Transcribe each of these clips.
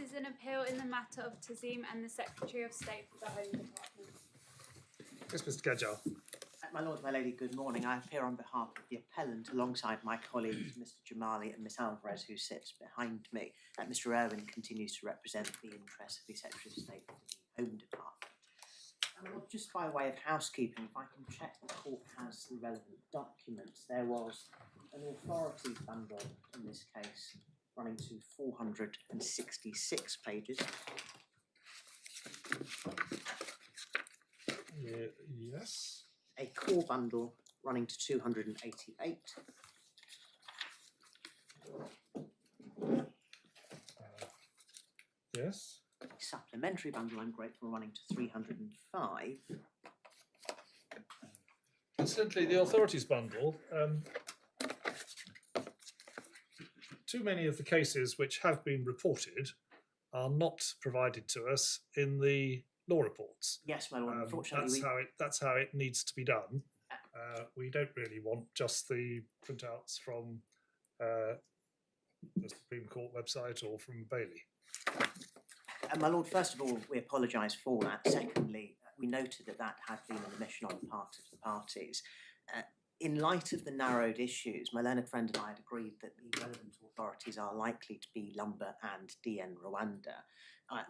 is an appeal in the matter of Tazeem and the Secretary of State for the Home Department. Yes, Mr. Gajal. My lord, my lady, good morning. I appear on behalf of the appellant alongside my colleagues, Mr. Jamali and Miss Alvarez, who sits behind me. Mr. Irwin continues to represent the interests of the Secretary of State for the Home Department. Well, just by way of housekeeping, if I can check the court has the relevant documents. There was an authority bundle in this case running to 466 pages. Yes. A core bundle running to 288. Yes. A supplementary bundle, I'm grateful, running to 305. Incidentally, the authorities bundle, too many of the cases which have been reported are not provided to us in the law reports. Yes, my lord. Unfortunately, that's how it needs to be done. We don't really want just the printouts from the Supreme Court website or from Bailey. my lord, first of all, we apologise for that. Secondly, we noted that that had been an omission on the part of the parties. In light of the narrowed issues, my learned friend and I had agreed that the relevant authorities are likely to be Lumber and DN Rwanda.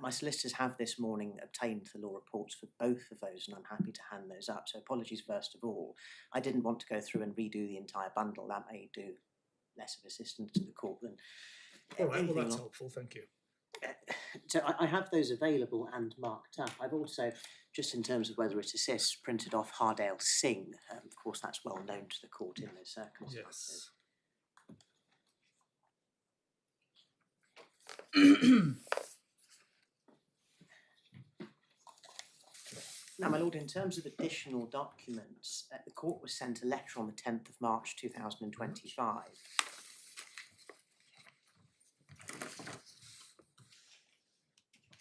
My solicitors have this morning obtained the law reports for both of those, and I'm happy to hand those up. So apologies first of all. I didn't want to go through and redo the entire bundle. That may do less of assistance to the court than All right, well, anything that's else. helpful, thank you. So I have those available and marked up. I've also, just in terms of whether it assists, printed off Hardale Singh. Of course, that's well known to the court in those circumstances. Yes. Now, my lord, in terms of additional documents, the court was sent a letter on the 10th of March 2025.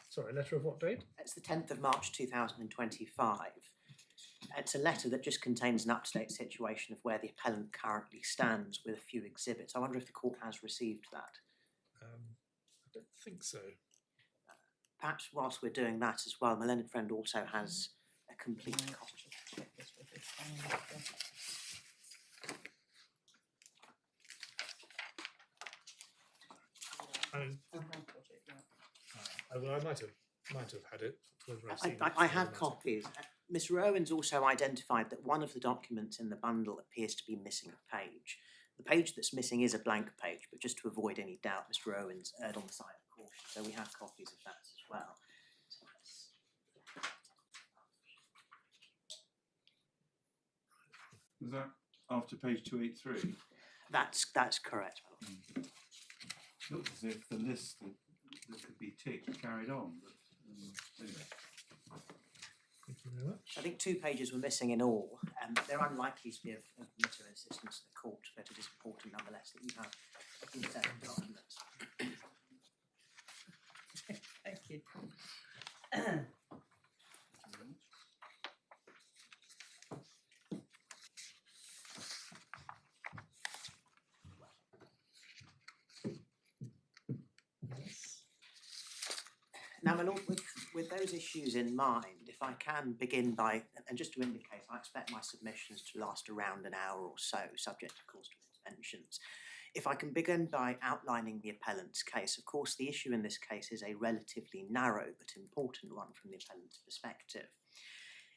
Sorry, letter of what date? It's the 10th of March 2025. It's a letter that just contains an up-to-date situation of where the appellant currently stands with a few exhibits. I wonder if the court has received that. I don't think so. Perhaps whilst we're doing that as well, my learned friend also has a complete copy. I might have had it. Whether I've seen it I doesn't have matter. copies. Mr. Owen's also identified that one of the documents in the bundle appears to be missing a page. The page that's missing is a blank page, but just to avoid any doubt, Mr. Owen's erred on the side of caution. So we have copies of that as well. Is that after page 283? That's correct. Looks as if the list that could be ticked carried on, but anyway. Thank you very much. I think 2 pages were missing in all, and they're unlikely to be of material assistance to the court, but it is important nonetheless that you have these documents. Thank you. Now, my lord, with those issues in mind, if I can begin by, and just to indicate, I expect my submissions to last around an hour or so, subject of course to interventions. If I can begin by outlining the appellant's case, of course the issue in this case is a relatively narrow but important one from the appellant's perspective.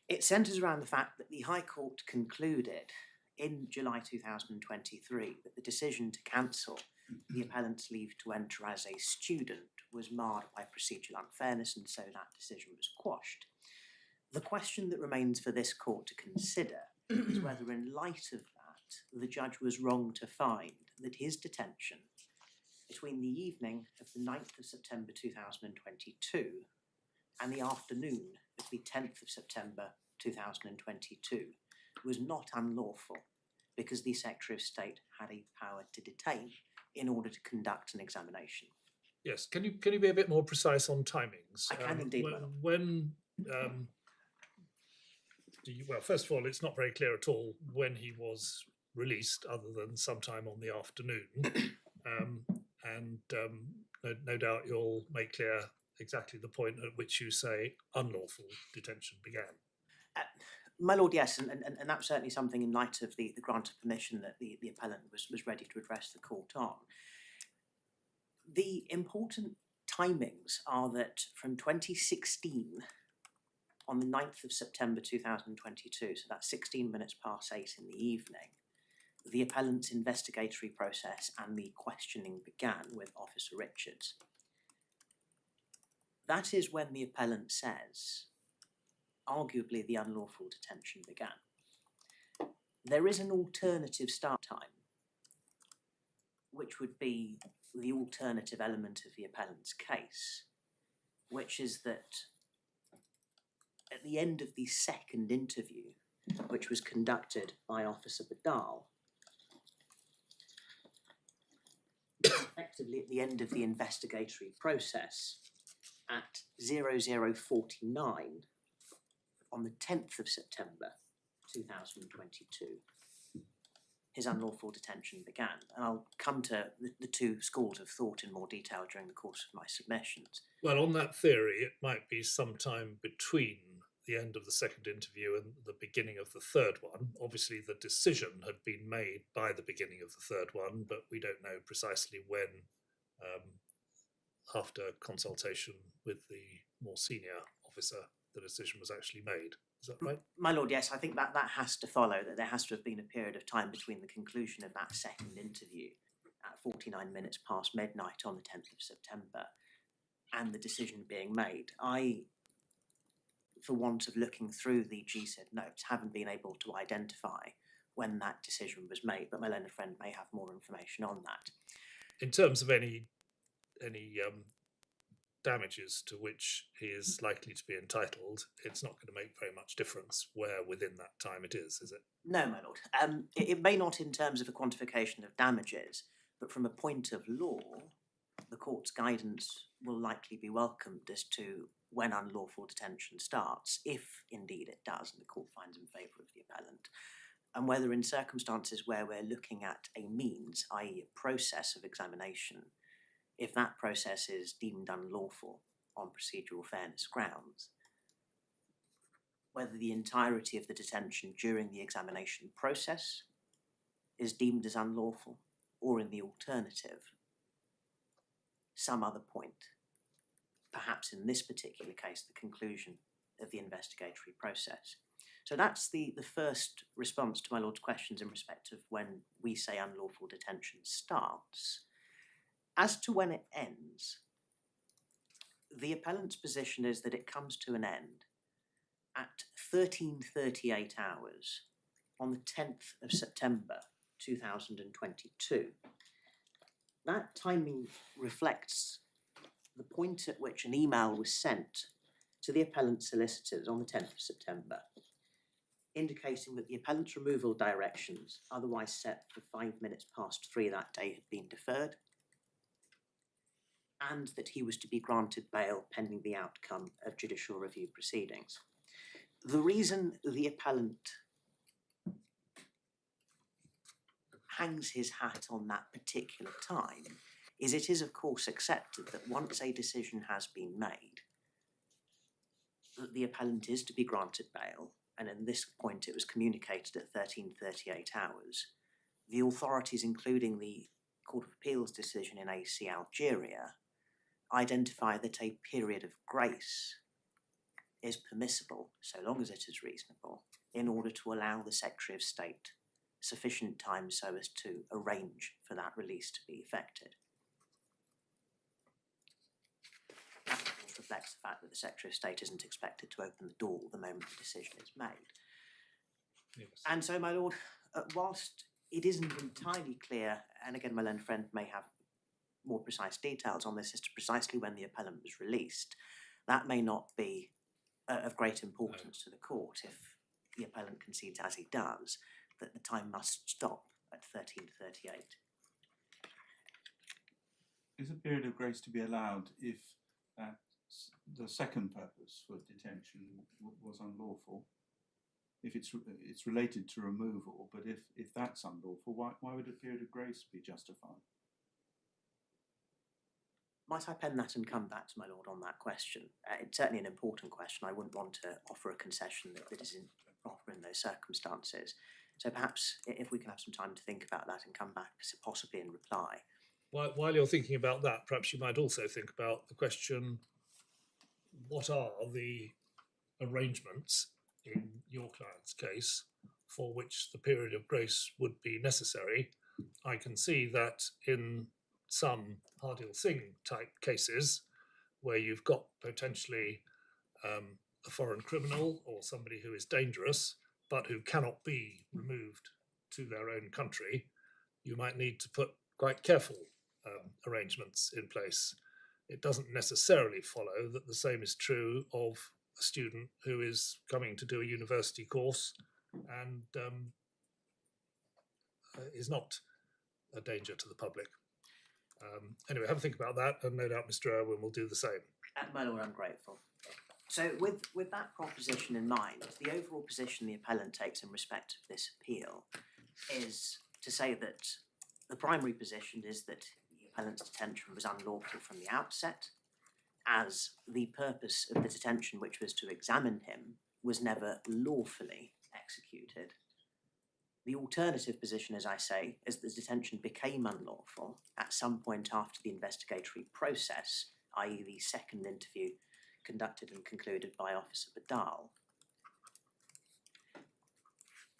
It centres around the fact that the High Court concluded in July 2023 that the decision to cancel the appellant's leave to enter as a student was marred by procedural unfairness, and so that decision was quashed. The question that remains for this court to consider is whether, in light of that, the judge was wrong to find that his detention between the evening of the 9th of September 2022 and the afternoon of the 10th of September 2022 was not unlawful, because the Secretary of State had a power to detain in order to conduct an examination. Yes, can you be a bit more precise on timings? I can indeed, madam. When well, first of all, it's not very clear at all when he was released, other than sometime on the afternoon. and no doubt you'll make clear exactly the point at which you say unlawful detention began. My lord, yes, and that's certainly something in light of the grant of permission that the appellant was ready to address the court on. The important timings are that from 2016, on the 9th of September 2022, so that's 16 minutes past 8 in the evening, the appellant's investigatory process and the questioning began with Officer Richards. That is when the appellant says, arguably, the unlawful detention began. There is an alternative start time, which would be the alternative element of the appellant's case, which is that at the end of the second interview, which was conducted by Officer Badal, effectively at the end of the investigatory process, at 00:49, on the 10th of September 2022, his unlawful detention began. And I'll come to the two schools of thought in more detail during the course of my submissions. Well, on that theory, it might be sometime between the end of the second interview and the beginning of the third one. Obviously, the decision had been made by the beginning of the third one, but we don't know precisely when, after consultation with the more senior officer, the decision was actually made. Is that right? My lord, yes, I think that has to follow, that there has to have been a period of time between the conclusion of that second interview at 49 minutes past midnight on the 10th of September and the decision being made. I, for want of looking through the GSID notes, haven't been able to identify when that decision was made, but my learned friend may have more information on that. In terms of any damages to which he is likely to be entitled, it's not going to make very much difference where within that time it is it? No, my lord. It may not in terms of a quantification of damages, but from a point of law, the court's guidance will likely be welcomed as to when unlawful detention starts, if indeed it does, and the court finds in favour of the appellant, and whether in circumstances where we're looking at a means, i.e. a process of examination, if that process is deemed unlawful on procedural fairness grounds, whether the entirety of the detention during the examination process is deemed as unlawful, or in the alternative, some other point, perhaps in this particular case, the conclusion of the investigatory process. So that's the first response to my lord's questions in respect of when we say unlawful detention starts. As to when it ends, the appellant's position is that it comes to an end at 13:38 hours on the 10th of September 2022. That timing reflects the point at which an email was sent to the appellant's solicitors on the 10th of September, indicating that the appellant's removal directions, otherwise set for 5 minutes past 3 that day, had been deferred, and that he was to be granted bail pending the outcome of judicial review proceedings. The reason the appellant hangs his hat on that particular time is it is of course accepted that once a decision has been made, that the appellant is to be granted bail, and at this point it was communicated at 13:38 hours, the authorities, including the Court of Appeal's decision in AC Algeria, identify that a period of grace is permissible, so long as it is reasonable, in order to allow the Secretary of State sufficient time so as to arrange for that release to be effected. That, of course, reflects the fact that the Secretary of State isn't expected to open the door the moment the decision is made. Yes. And so, my lord, whilst it isn't entirely clear, and again my learned friend may have more precise details on this as to precisely when the appellant was released, that may not be of great importance to the court if the appellant concedes, as he does, that the time must stop at 13:38. Is a period of grace to be allowed if the second purpose for detention was unlawful? If it's related to removal, but if that's unlawful, why would a period of grace be justified? Might I pen that and come back to my lord on that question? It's certainly an important question. I wouldn't want to offer a concession that isn't proper in those circumstances. So perhaps if we can have some time to think about that and come back possibly in reply. While you're thinking about that, perhaps you might also think about the question, what are the arrangements in your client's case for which the period of grace would be necessary? I can see that in some Hardil Singh type cases where you've got potentially a foreign criminal or somebody who is dangerous but who cannot be removed to their own country, you might need to put quite careful arrangements in place. It doesn't necessarily follow that the same is true of a student who is coming to do a university course and is not a danger to the public. Anyway, have a think about that, and no doubt Mr. Irwin will do the same. My lord, I'm grateful. So with that proposition in mind, the overall position the appellant takes in respect of this appeal is to say that the primary position is that the appellant's detention was unlawful from the outset, as the purpose of the detention, which was to examine him, was never lawfully executed. The alternative position, as I say, is that the detention became unlawful at some point after the investigatory process, i.e. the second interview conducted and concluded by Officer Badal.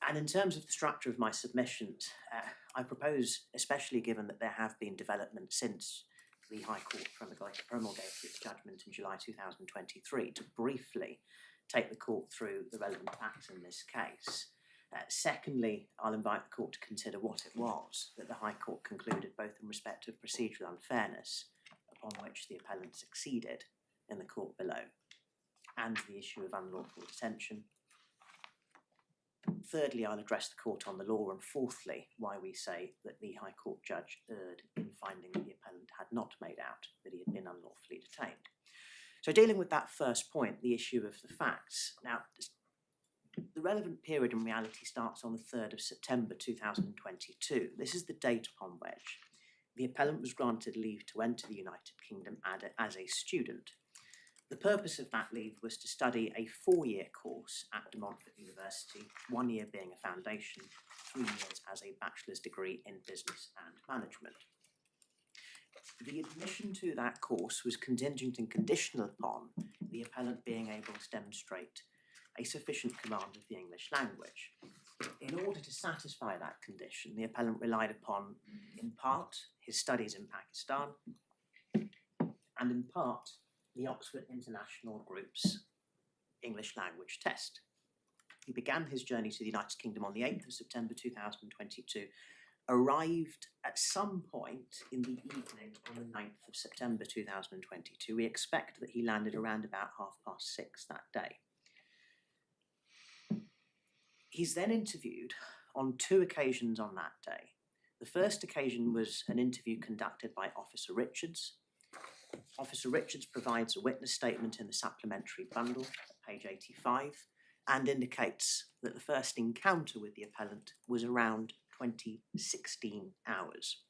And in terms of the structure of my submissions, I propose, especially given that there have been developments since the High Court promulgated its judgment in July 2023, to briefly take the court through the relevant facts in this case. Secondly, I'll invite the court to consider what it was that the High Court concluded, both in respect of procedural unfairness, upon which the appellant succeeded in the court below, and the issue of unlawful detention. Thirdly, I'll address the court on the law, and fourthly, why we say that the High Court judge erred in finding that the appellant had not made out that he had been unlawfully detained. So dealing with that first point, the issue of the facts. Now, the relevant period in reality starts on the 3rd of September 2022. This is the date upon which the appellant was granted leave to enter the United Kingdom as a student. The purpose of that leave was to study a 4-year course at De Montfort University, 1 year being a foundation, 3 years as a bachelor's degree in business and management. The admission to that course was contingent and conditional upon the appellant being able to demonstrate a sufficient command of the English language. In order to satisfy that condition, the appellant relied upon, in part, his studies in Pakistan, and in part, the Oxford International Group's English language test. He began his journey to the United Kingdom on the 8th of September 2022, arrived at some point in the evening on the 9th of September 2022. We expect that he landed around about 6:30 that day. He's then interviewed on 2 occasions on that day. The first occasion was an interview conducted by Officer Richards. Officer Richards provides a witness statement in the supplementary bundle at page 85 and indicates that the first encounter with the appellant was around 2016 hours.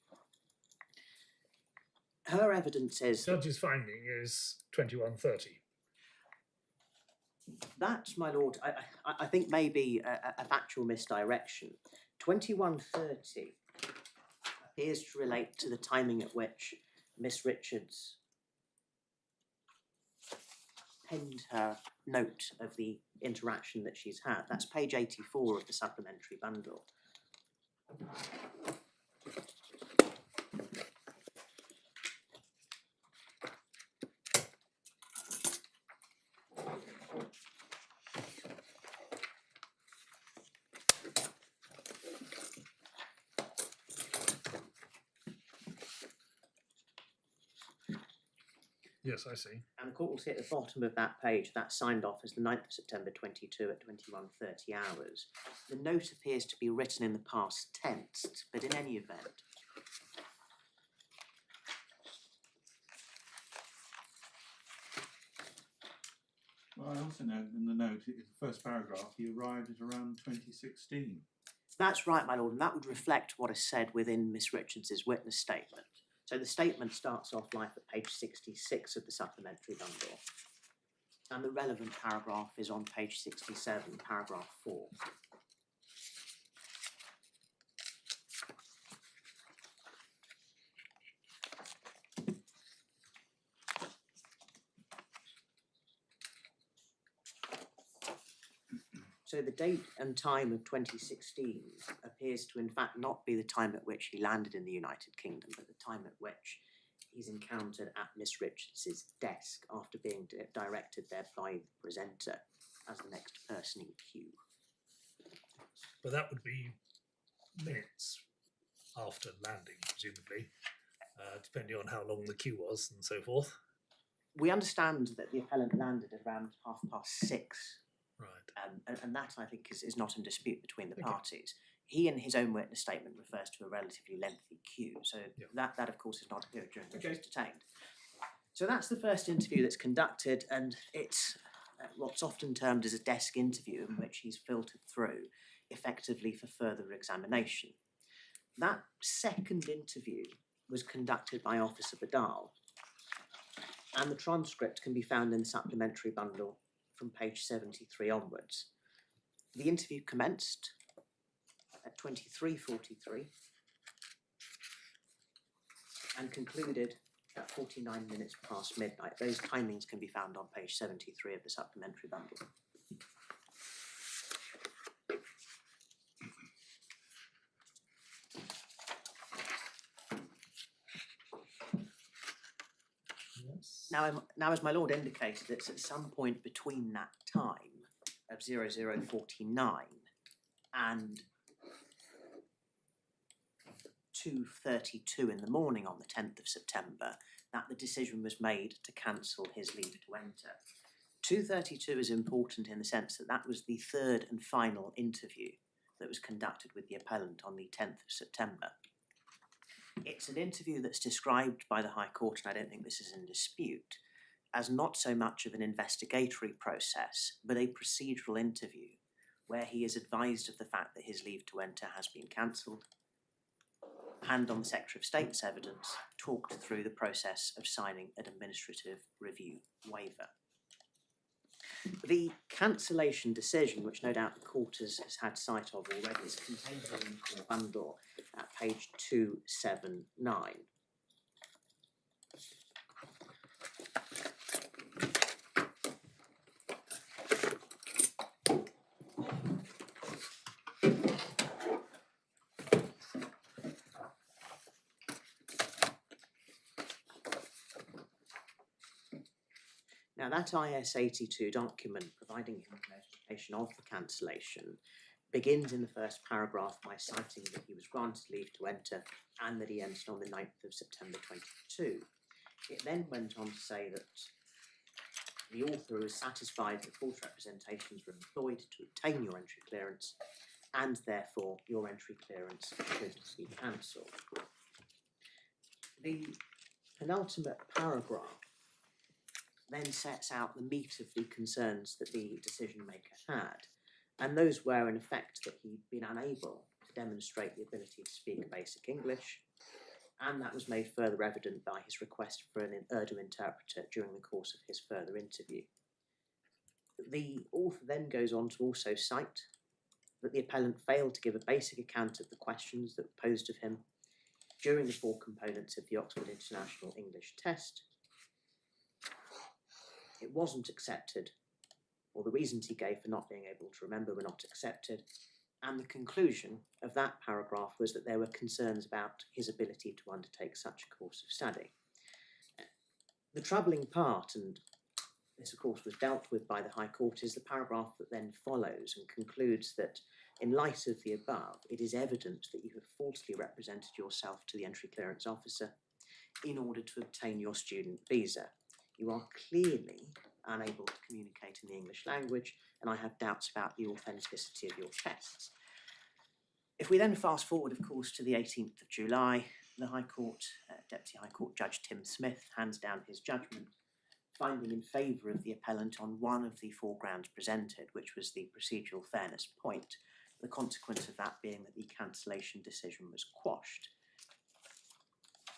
Her evidence is... Judge's finding is 21:30. That, my lord, I think may be a factual misdirection. 21:30 appears to relate to the timing at which Miss Richards penned her note of the interaction that she's had. That's page 84 of the supplementary bundle. Yes, I see. And the court will see at the bottom of that page that's signed off as the 9th of September 22 at 21:30 hours. The note appears to be written in the past tense, but in any event, Well, I also know in the note, in the first paragraph, he arrived at around 2016. that's right, my lord, and that would reflect what is said within Miss Richards's witness statement. So the statement starts off life at page 66 of the supplementary bundle, and the relevant paragraph is on page 67, paragraph 4. So the date and time of 2016 appears to in fact not be the time at which he landed in the United Kingdom, but the time at which he's encountered at Miss Richards's desk after being directed there by the presenter as the next person in queue. But that would be minutes after landing, presumably, depending on how long the queue was and so forth. We understand that the appellant landed at around 6:30. Right. And that, I think, is not in dispute between the Okay. parties. He, in his own witness statement, refers to a relatively lengthy queue, so Yeah. that, of course, is not a period during which he's detained. So that's the first interview that's conducted, and it's what's often termed as a desk interview, in which he's filtered through effectively for further examination. That second interview was conducted by Officer Badal, and the transcript can be found in the supplementary bundle from page 73 onwards. The interview commenced at 23:43 and concluded at 49 minutes past midnight. Those timings can be found on page 73 of the supplementary bundle. Yes. Now, as my lord indicated, it's at some point between that time of 00:49 and 2:32 in the morning on the 10th of September that the decision was made to cancel his leave to enter. 2:32 is important in the sense that that was the third and final interview that was conducted with the appellant on the 10th of September. It's an interview that's described by the High Court, and I don't think this is in dispute, as not so much of an investigatory process, but a procedural interview where he is advised of the fact that his leave to enter has been cancelled, and on the Secretary of State's evidence, talked through the process of signing an administrative review waiver. The cancellation decision, which no doubt the court has had sight of already, is contained in the court bundle at page 279. Now, that IS 82 document providing him with notification of the cancellation begins in the first paragraph by citing that he was granted leave to enter and that he entered on the 9th of September 22. It then went on to say that the author was satisfied that false representations were employed to obtain your entry clearance, and therefore your entry clearance should be cancelled. The penultimate paragraph then sets out the meat of the concerns that the decision maker had, and those were in effect that he'd been unable to demonstrate the ability to speak basic English, and that was made further evident by his request for an Urdu interpreter during the course of his further interview. The author then goes on to also cite that the appellant failed to give a basic account of the questions that were posed of him during the 4 components of the Oxford International English Test. It wasn't accepted, or the reasons he gave for not being able to remember were not accepted, and the conclusion of that paragraph was that there were concerns about his ability to undertake such a course of study. The troubling part, and this of course was dealt with by the High Court, is the paragraph that then follows and concludes that in light of the above, it is evident that you have falsely represented yourself to the entry clearance officer in order to obtain your student visa. You are clearly unable to communicate in the English language, and I have doubts about the authenticity of your tests. If we then fast forward, of course, to the 18th of July, the High Court, Deputy High Court Judge Tim Smith hands down his judgment, finding in favour of the appellant on one of the 4 grounds presented, which was the procedural fairness point, the consequence of that being that the cancellation decision was quashed.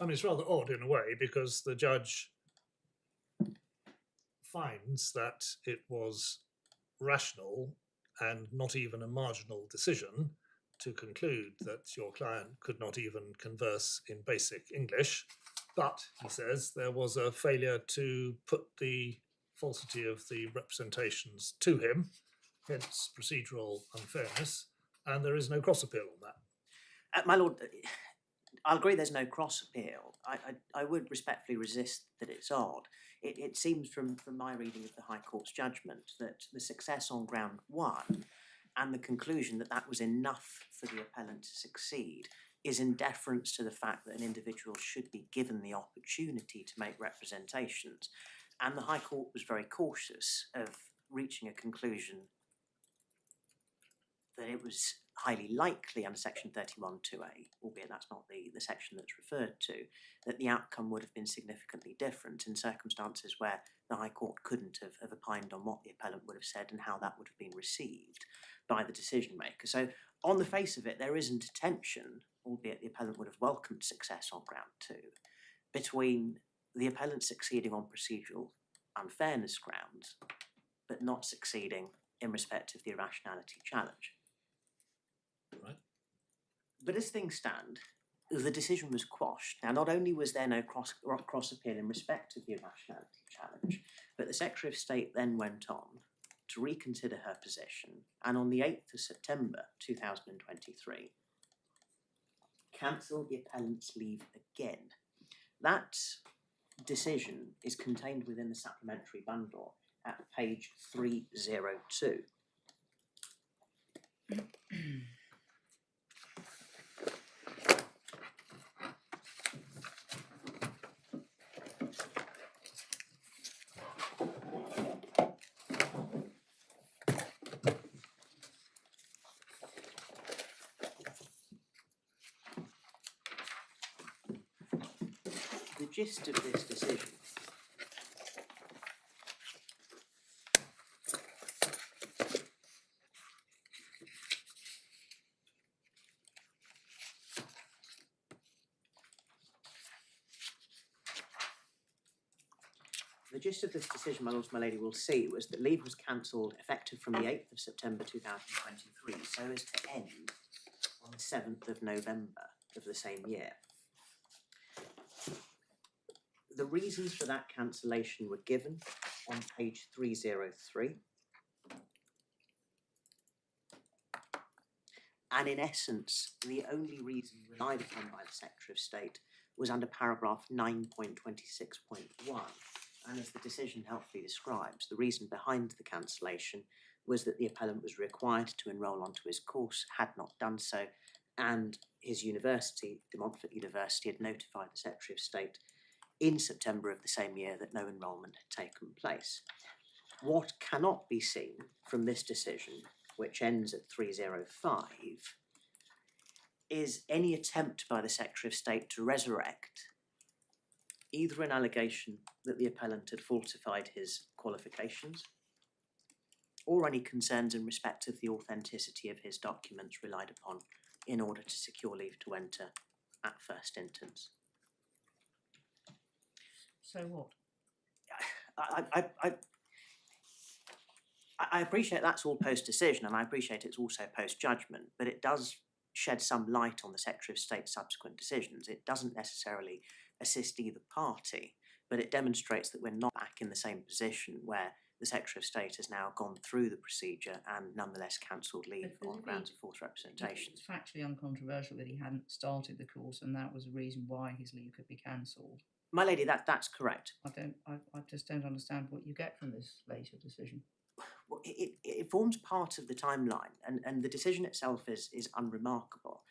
I mean, it's rather odd in a way because the judge finds that it was rational and not even a marginal decision to conclude that your client could not even converse in basic English. But, he says, there was a failure to put the falsity of the representations to him, hence procedural unfairness, and there is no cross appeal on that. My lord, I'll agree there's no cross appeal. I would respectfully resist that it's odd. It seems from my reading of the High Court's judgment that the success on ground one and the conclusion that that was enough for the appellant to succeed is in deference to the fact that an individual should be given the opportunity to make representations. And the High Court was very cautious of reaching a conclusion that it was highly likely under section 31(2)(a), albeit that's not the section that's referred to, that the outcome would have been significantly different in circumstances where the High Court couldn't have opined on what the appellant would have said and how that would have been received by the decision maker. So on the face of it, there isn't a tension, albeit the appellant would have welcomed success on ground two, between the appellant succeeding on procedural unfairness grounds, but not succeeding in respect of the irrationality challenge. Right. But as things stand, the decision was quashed. Now, not only was there no cross appeal in respect of the irrationality challenge, but the Secretary of State then went on to reconsider her position, and on the 8th of September 2023, cancelled the appellant's leave again. That decision is contained within the supplementary bundle at page 302. The gist of this decision my lords, my lady, will see was that leave was cancelled effective from the 8th of September 2023, so as to end on the 7th of November of the same year. The reasons for that cancellation were given on page 303. And in essence, the only reason relied upon by the Secretary of State was under paragraph 9.26.1. And as the decision helpfully describes, the reason behind the cancellation was that the appellant was required to enrol onto his course, had not done so, and his university, De Montfort University, had notified the Secretary of State in September of the same year that no enrolment had taken place. What cannot be seen from this decision, which ends at 305, is any attempt by the Secretary of State to resurrect either an allegation that the appellant had falsified his qualifications, or any concerns in respect of the authenticity of his documents relied upon in order to secure leave to enter at first instance. So what? I appreciate that's all post-decision, and I appreciate it's also post-judgment, but it does shed some light on the Secretary of State's subsequent decisions. It doesn't necessarily assist either party, but it demonstrates that we're not back in the same position where the Secretary of State has now gone through the procedure and nonetheless cancelled leave on grounds of false representation. It's factually uncontroversial that he hadn't started the course, and that was the reason why his leave could be cancelled. My lady, that's correct. I just don't understand what you get from this later decision. Well, it forms part of the timeline, and the decision itself is unremarkable.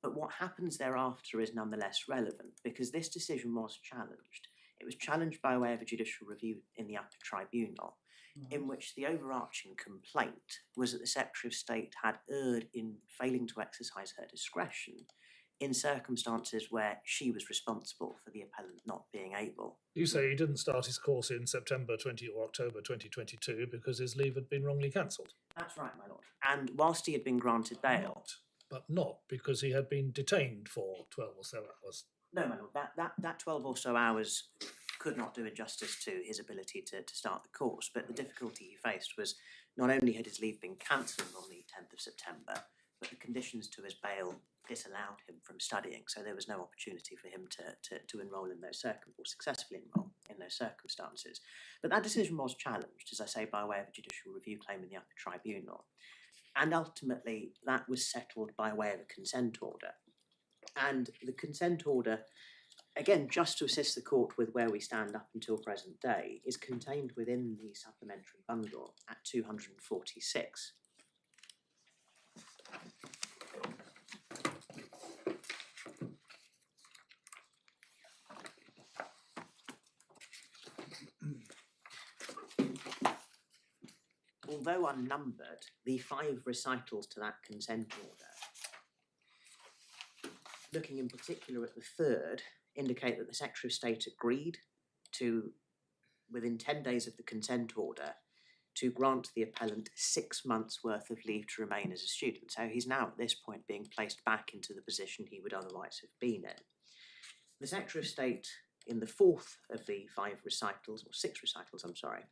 But what happens thereafter is nonetheless relevant, because this decision was challenged. It was challenged by way of a judicial review in the upper tribunal, in which the overarching complaint was that the Secretary of State had erred in failing to exercise her discretion in circumstances where she was responsible for the appellant not being able. You say he didn't start his course in September 20 or October 2022 because his leave had been wrongly cancelled. That's right, my lord. And whilst he had been granted bail... But not because he had been detained for 12 or so hours. No, my lord, that 12 or so hours could not do injustice to his ability to start the course, but the difficulty he faced was not only had his leave been cancelled on the 10th of September, but the conditions to his bail disallowed him from studying, so there was no opportunity for him to enrol in those or successfully enrol in those circumstances. But that decision was challenged, as I say, by way of a judicial review claim in the upper tribunal. And ultimately, that was settled by way of a consent order. And the consent order, again, just to assist the court with where we stand up until present day, is contained within the supplementary bundle at 246. Although unnumbered, the 5 recitals to that consent order, looking in particular at the third, indicate that the Secretary of State agreed to, within 10 days of the consent order, to grant the appellant 6 months' worth of leave to remain as a student. So he's now at this point being placed back into the position he would otherwise have been in. The Secretary of State, in the fourth of the 5 recitals, or 6 recitals, I'm sorry,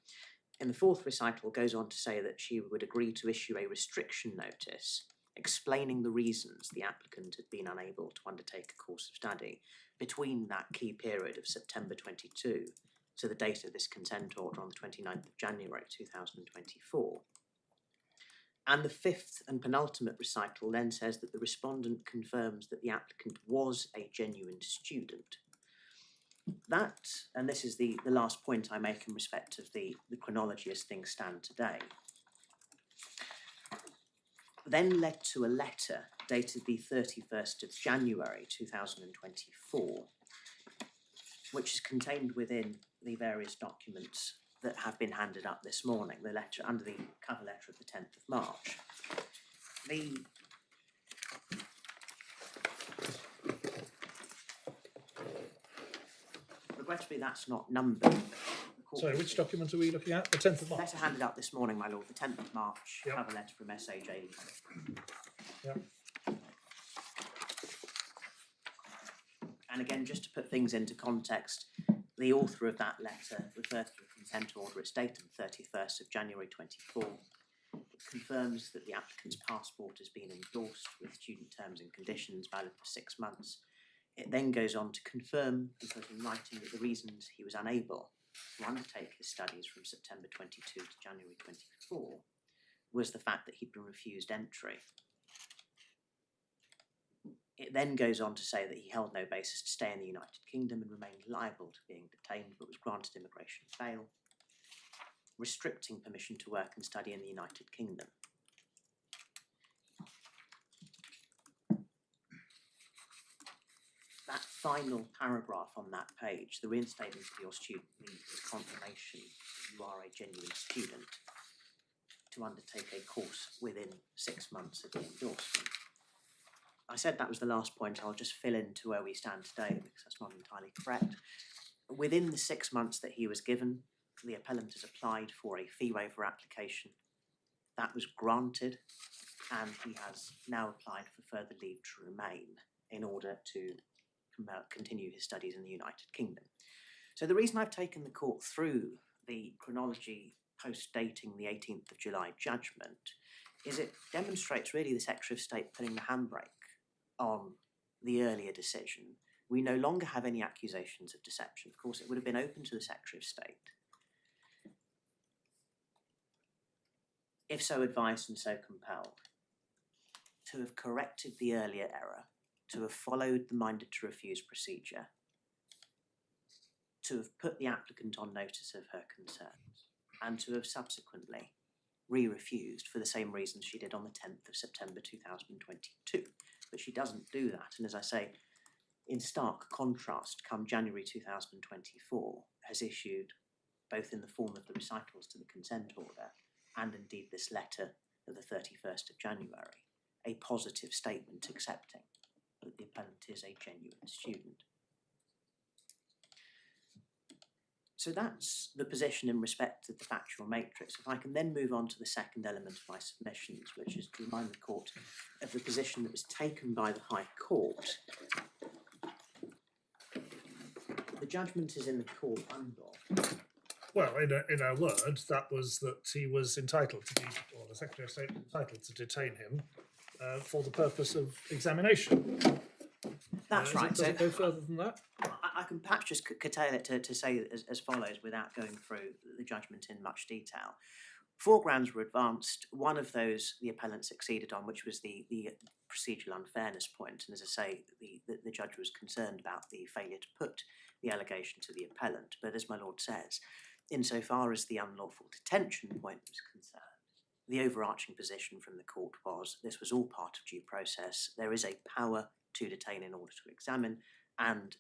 in the fourth recital goes on to say that she would agree to issue a restriction notice explaining the reasons the applicant had been unable to undertake a course of study between that key period of September 22 to the date of this consent order on the 29th of January 2024. And the 5th and penultimate recital then says that the respondent confirms that the applicant was a genuine student. That, and this is the last point I make in respect of the chronology as things stand today, then led to a letter dated the 31st of January 2024, which is contained within the various documents that have been handed up this morning, the letter under the cover letter of the 10th of March. Regrettably, that's not numbered. Sorry, which document are we looking at? The 10th of March? Letter handed up this morning, my lord, the 10th of March, Yep. cover letter from SAJ. Yep. And again, just to put things into context, the author of that letter refers to a consent order. It's dated the 31st of January 24. It confirms that the applicant's passport has been endorsed with student terms and conditions valid for 6 months. It then goes on to confirm and put in writing that the reasons he was unable to undertake his studies from September 22 to January 24 was the fact that he'd been refused entry. It then goes on to say that he held no basis to stay in the United Kingdom and remained liable to being detained, but was granted immigration bail, restricting permission to work and study in the United Kingdom. That final paragraph on that page, the reinstatement of your student leave is confirmation that you are a genuine student to undertake a course within 6 months of the endorsement. I said that was the last point. I'll just fill in to where we stand today because that's not entirely correct. Within the 6 months that he was given, the appellant has applied for a fee waiver application. That was granted, and he has now applied for further leave to remain in order to continue his studies in the United Kingdom. So the reason I've taken the court through the chronology post-dating the 18th of July judgment is it demonstrates really the Secretary of State putting the handbrake on the earlier decision. We no longer have any accusations of deception. Of course, it would have been open to the Secretary of State, if so advised and so compelled, to have corrected the earlier error, to have followed the minded to refuse procedure, to have put the applicant on notice of her concerns, and to have subsequently re-refused for the same reasons she did on the 10th of September 2022. But she doesn't do that, and as I say, in stark contrast, come January 2024, has issued, both in the form of the recitals to the consent order and indeed this letter of the 31st of January, a positive statement accepting that the appellant is a genuine student. So that's the position in respect of the factual matrix. If I can then move on to the second element of my submissions, which is to remind the court of the position that was taken by the High Court The judgment is in the court bundle. Well, in a word, that was that he was entitled to be, or the Secretary of State was entitled to detain him for the purpose of examination. That's right. Does it go further than that? I can perhaps just curtail it to say as follows without going through the judgment in much detail. 4 grounds were advanced. One of those the appellant succeeded on, which was the procedural unfairness point. And as I say, the judge was concerned about the failure to put the allegation to the appellant. But as my lord says, insofar as the unlawful detention point was concerned, the overarching position from the court was this was all part of due process. There is a power to detain in order to examine, and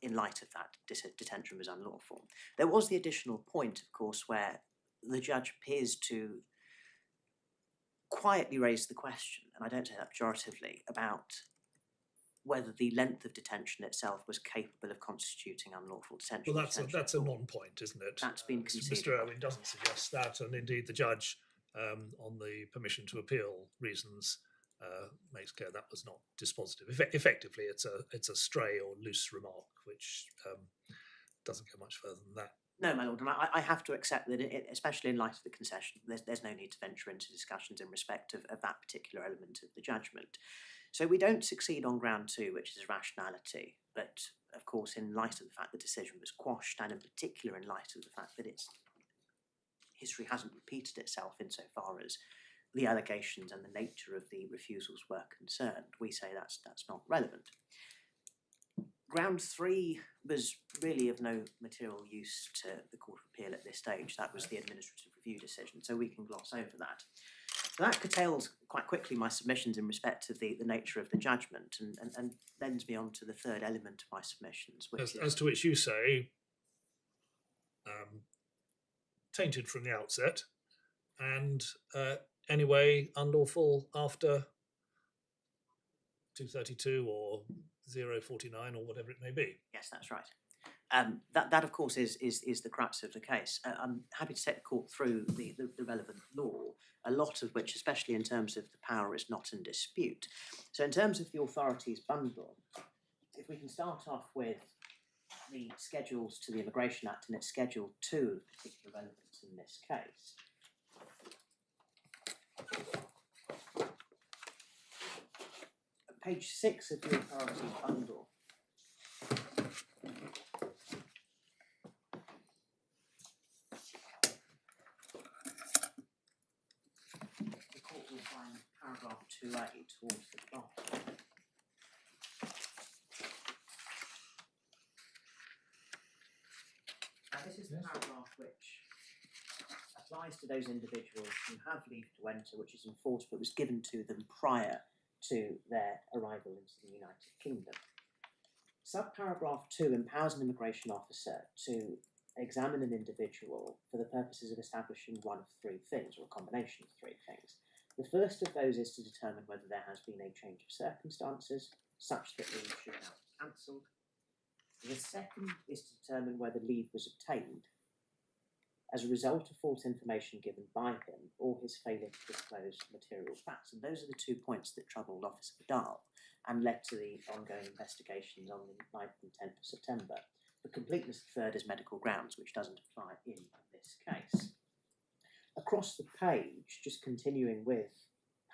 in light of that, detention was unlawful. There was the additional point, of course, where the judge appears to quietly raise the question, and I don't say that pejoratively, about whether the length of detention itself was capable of constituting unlawful detention. Well, that's a non-point, isn't it? That's been conceded. Mr. Irwin doesn't suggest that, and indeed the judge, on the permission to appeal reasons, makes clear that was not dispositive. Effectively, it's a stray or loose remark, which doesn't go much further than that. No, my lord, and I have to accept that, especially in light of the concession, there's no need to venture into discussions in respect of that particular element of the judgment. So we don't succeed on ground 2, which is rationality, but of course in light of the fact the decision was quashed, and in particular in light of the fact that its history hasn't repeated itself insofar as the allegations and the nature of the refusals were concerned, we say that's not relevant. Ground 3 was really of no material use to the Court of Appeal at this stage. That was the administrative review decision, so we can gloss over that. So that curtails quite quickly my submissions in respect of the nature of the judgment, and lends me on to the third element of my submissions. As to which you say, tainted from the outset, and anyway unlawful after 232 or 049 or whatever it may be. Yes, that's right. That of course is the crux of the case. I'm happy to take the court through the relevant law, a lot of which, especially in terms of the power, is not in dispute. So in terms of the authorities bundle, if we can start off with the schedules to the Immigration Act, and it's Schedule 2 of particular relevance in this case. Page 6 of the authorities bundle. The court will find paragraph 2A towards the bottom. Now this is the paragraph which applies to those individuals who have leave to enter, which is enforced but was given to them prior to their arrival into the United Kingdom. Subparagraph 2 empowers an immigration officer to examine an individual for the purposes of establishing one of 3 things, or a combination of 3 things. The first of those is to determine whether there has been a change of circumstances such that leave should now be cancelled. The second is to determine whether leave was obtained as a result of false information given by him or his failure to disclose material facts. And those are the 2 points that troubled Officer Vidal and led to the ongoing investigations on the 9th and 10th of September. For completeness, the third is medical grounds, which doesn't apply in this case. Across the page, just continuing with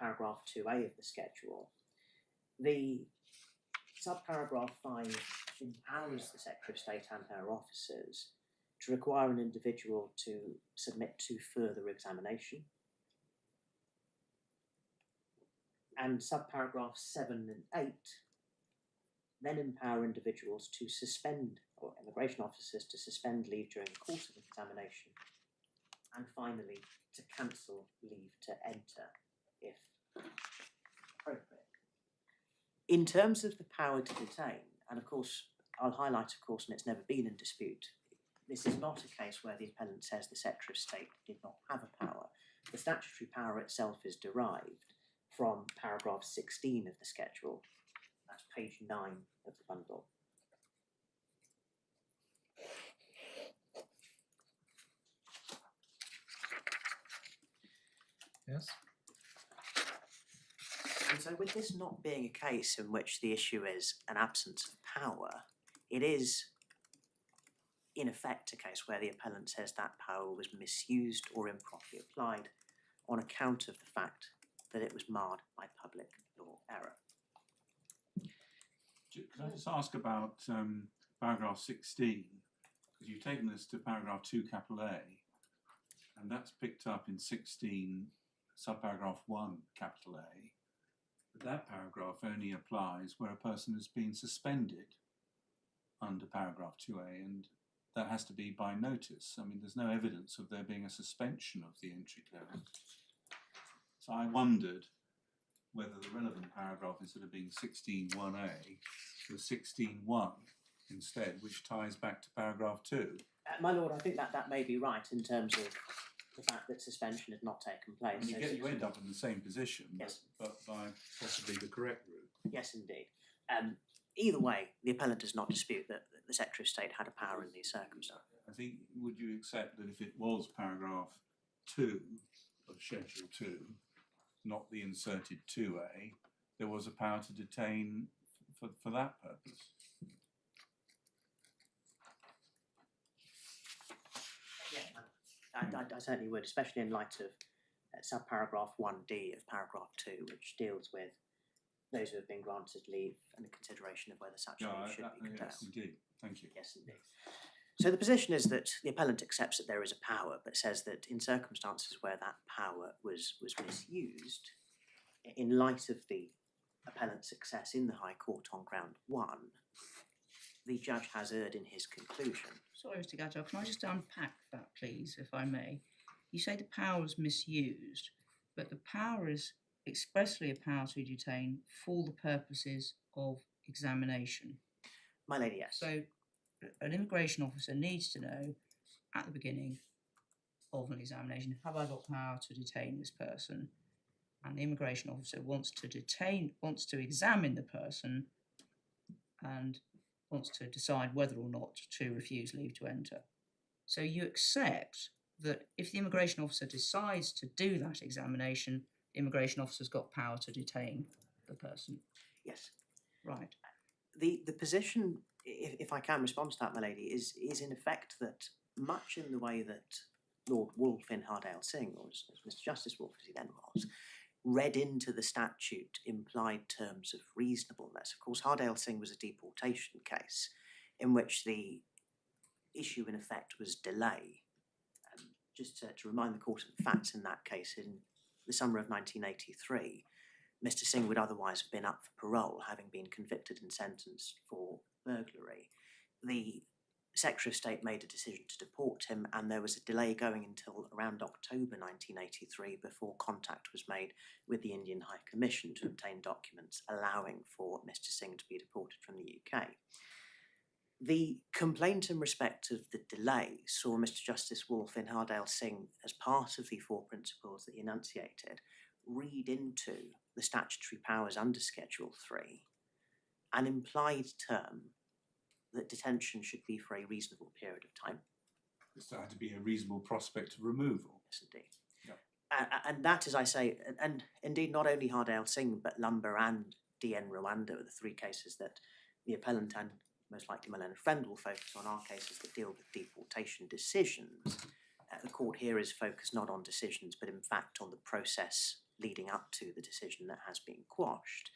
paragraph 2A of the schedule, the subparagraph 5 empowers the Secretary of State and her officers to require an individual to submit to further examination. And subparagraphs 7 and 8 then empower individuals to suspend, or immigration officers to suspend leave during the course of examination, and finally to cancel leave to enter if appropriate. In terms of the power to detain, and of course I'll highlight, of course, and it's never been in dispute, this is not a case where the appellant says the Secretary of State did not have a power. The statutory power itself is derived from paragraph 16 of the schedule. That's page 9 of the bundle. Yes. And so with this not being a case in which the issue is an absence of power, it is in effect a case where the appellant says that power was misused or improperly applied on account of the fact that it was marred by public law error. Can I just ask about paragraph 16? Because you've taken this to paragraph 2 capital A, and that's picked up in 16 subparagraph 1 capital A. But that paragraph only applies where a person has been suspended under paragraph 2A, and that has to be by notice. I mean, there's no evidence of there being a suspension of the entry clearance. So I wondered whether the relevant paragraph, instead of being 16.1a, was 16.1 instead, which ties back to paragraph 2. My lord, I think that may be right in terms of the fact that suspension had not taken place. And you end up in the same position, Yes. but by possibly the correct route. Yes, indeed. Either way, the appellant does not dispute that the Secretary of State had a power in these circumstances. I think, would you accept that if it was paragraph 2 of Schedule 2, not the inserted 2A, there was a power to detain for that purpose? Yeah, I certainly would, especially in light of subparagraph 1D of paragraph 2, which deals with those who have been granted leave and the consideration of whether such leave should be curtailed. Yes, indeed. Thank you. Yes, indeed. So the position is that the appellant accepts that there is a power, but says that in circumstances where that power was misused, in light of the appellant's success in the High Court on ground 1, the judge has erred in his conclusion. Sorry, Mr. Gatto, can I just unpack that, please, if I may? You say the power is misused, but the power is expressly a power to detain for the purposes of examination. My lady, yes. So an immigration officer needs to know at the beginning of an examination, have I got power to detain this person? And the immigration officer wants to examine the person and wants to decide whether or not to refuse leave to enter. So you accept that if the immigration officer decides to do that examination, the immigration officer's got power to detain the person. Yes. Right. The position, if I can respond to that, my lady, is in effect that much in the way that Lord Wolfe in Hardale Singh, or as Mr. Justice Wolfe as he then was, read into the statute implied terms of reasonableness. Of course, Hardale Singh was a deportation case in which the issue in effect was delay. Just to remind the court of the facts in that case, in the summer of 1983, Mr. Singh would otherwise have been up for parole, having been convicted and sentenced for burglary. The Secretary of State made a decision to deport him, and there was a delay going until around October 1983 before contact was made with the Indian High Commission to obtain documents allowing for Mr. Singh to be deported from the UK. The complaint in respect of the delay saw Mr. Justice Wolfe in Hardale Singh, as part of the 4 principles that he enunciated, read into the statutory powers under Schedule 3 an implied term that detention should be for a reasonable period of time. There had to be a reasonable prospect of removal. Yes, indeed. Yeah. And that, as I say, and indeed not only Hardale Singh, but Lumber and DN Rwanda are the 3 cases that the appellant and most likely my learned friend will focus on, are cases that deal with deportation decisions. The court here is focused not on decisions, but in fact on the process leading up to the decision that has been quashed.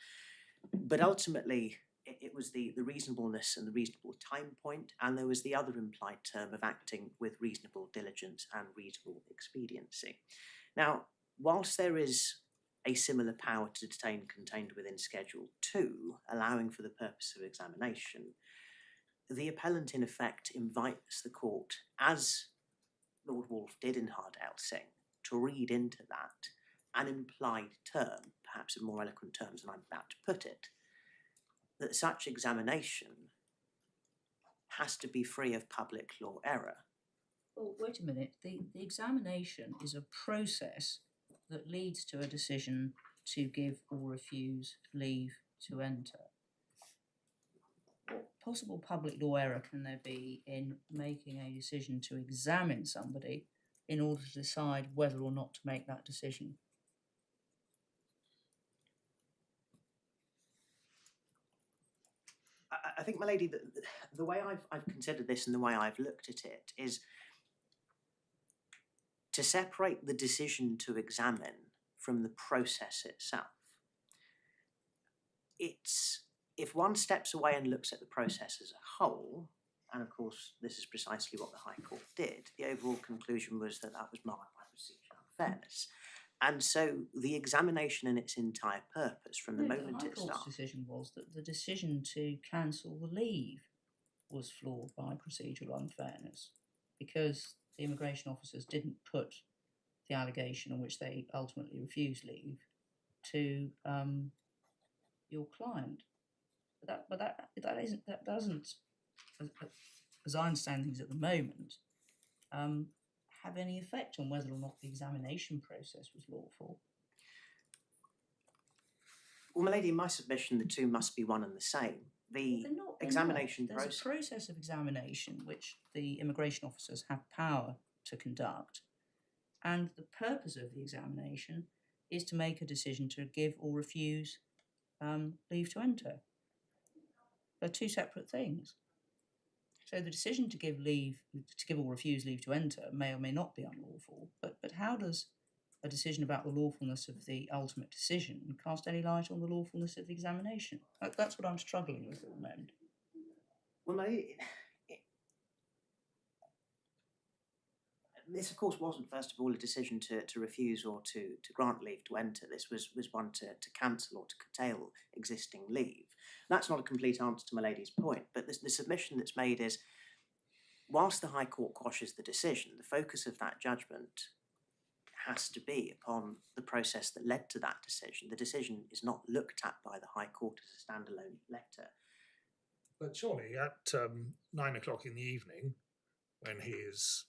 But ultimately, it was the reasonableness and the reasonable time point, and there was the other implied term of acting with reasonable diligence and reasonable expediency. Now, whilst there is a similar power to detain contained within Schedule 2, allowing for the purpose of examination, the appellant in effect invites the court, as Lord Wolfe did in Hardale Singh, to read into that an implied term, perhaps in more eloquent terms than I'm about to put it, that such examination has to be free of public law error. Well, wait a minute. The examination is a process that leads to a decision to give or refuse leave to enter. What possible public law error can there be in making a decision to examine somebody in order to decide whether or not to make that decision? I think, my lady, the way I've considered this and the way I've looked at it is to separate the decision to examine from the process itself. It's, if one steps away and looks at the process as a whole, and of course this is precisely what the High Court did, the overall conclusion was that that was marked by procedural unfairness. And so the examination in its entire purpose, from the moment High it Court's starts. decision was that the decision to cancel the leave was flawed by procedural unfairness because the immigration officers didn't put the allegation on which they ultimately refused leave to your client. But that doesn't, as I understand things at the moment, have any effect on whether or not the examination process was lawful. Well, my lady, in my submission, the two must be one and the same. The examination process. There's a process of examination which the immigration officers have power to conduct, and the purpose of the examination is to make a decision to give or refuse leave to enter. They're two separate things. So the decision to give or refuse leave to enter may or may not be unlawful, but how does a decision about the lawfulness of the ultimate decision cast any light on the lawfulness of the examination? That's what I'm struggling with at the moment. Well, this, of course, wasn't, first of all, a decision to refuse or to grant leave to enter. This was one to cancel or to curtail existing leave. That's not a complete answer to my lady's point, but the submission that's made is, whilst the High Court quashes the decision, the focus of that judgment has to be upon the process that led to that decision. The decision is not looked at by the High Court as a standalone letter. But surely at 9 o'clock in the evening, when he is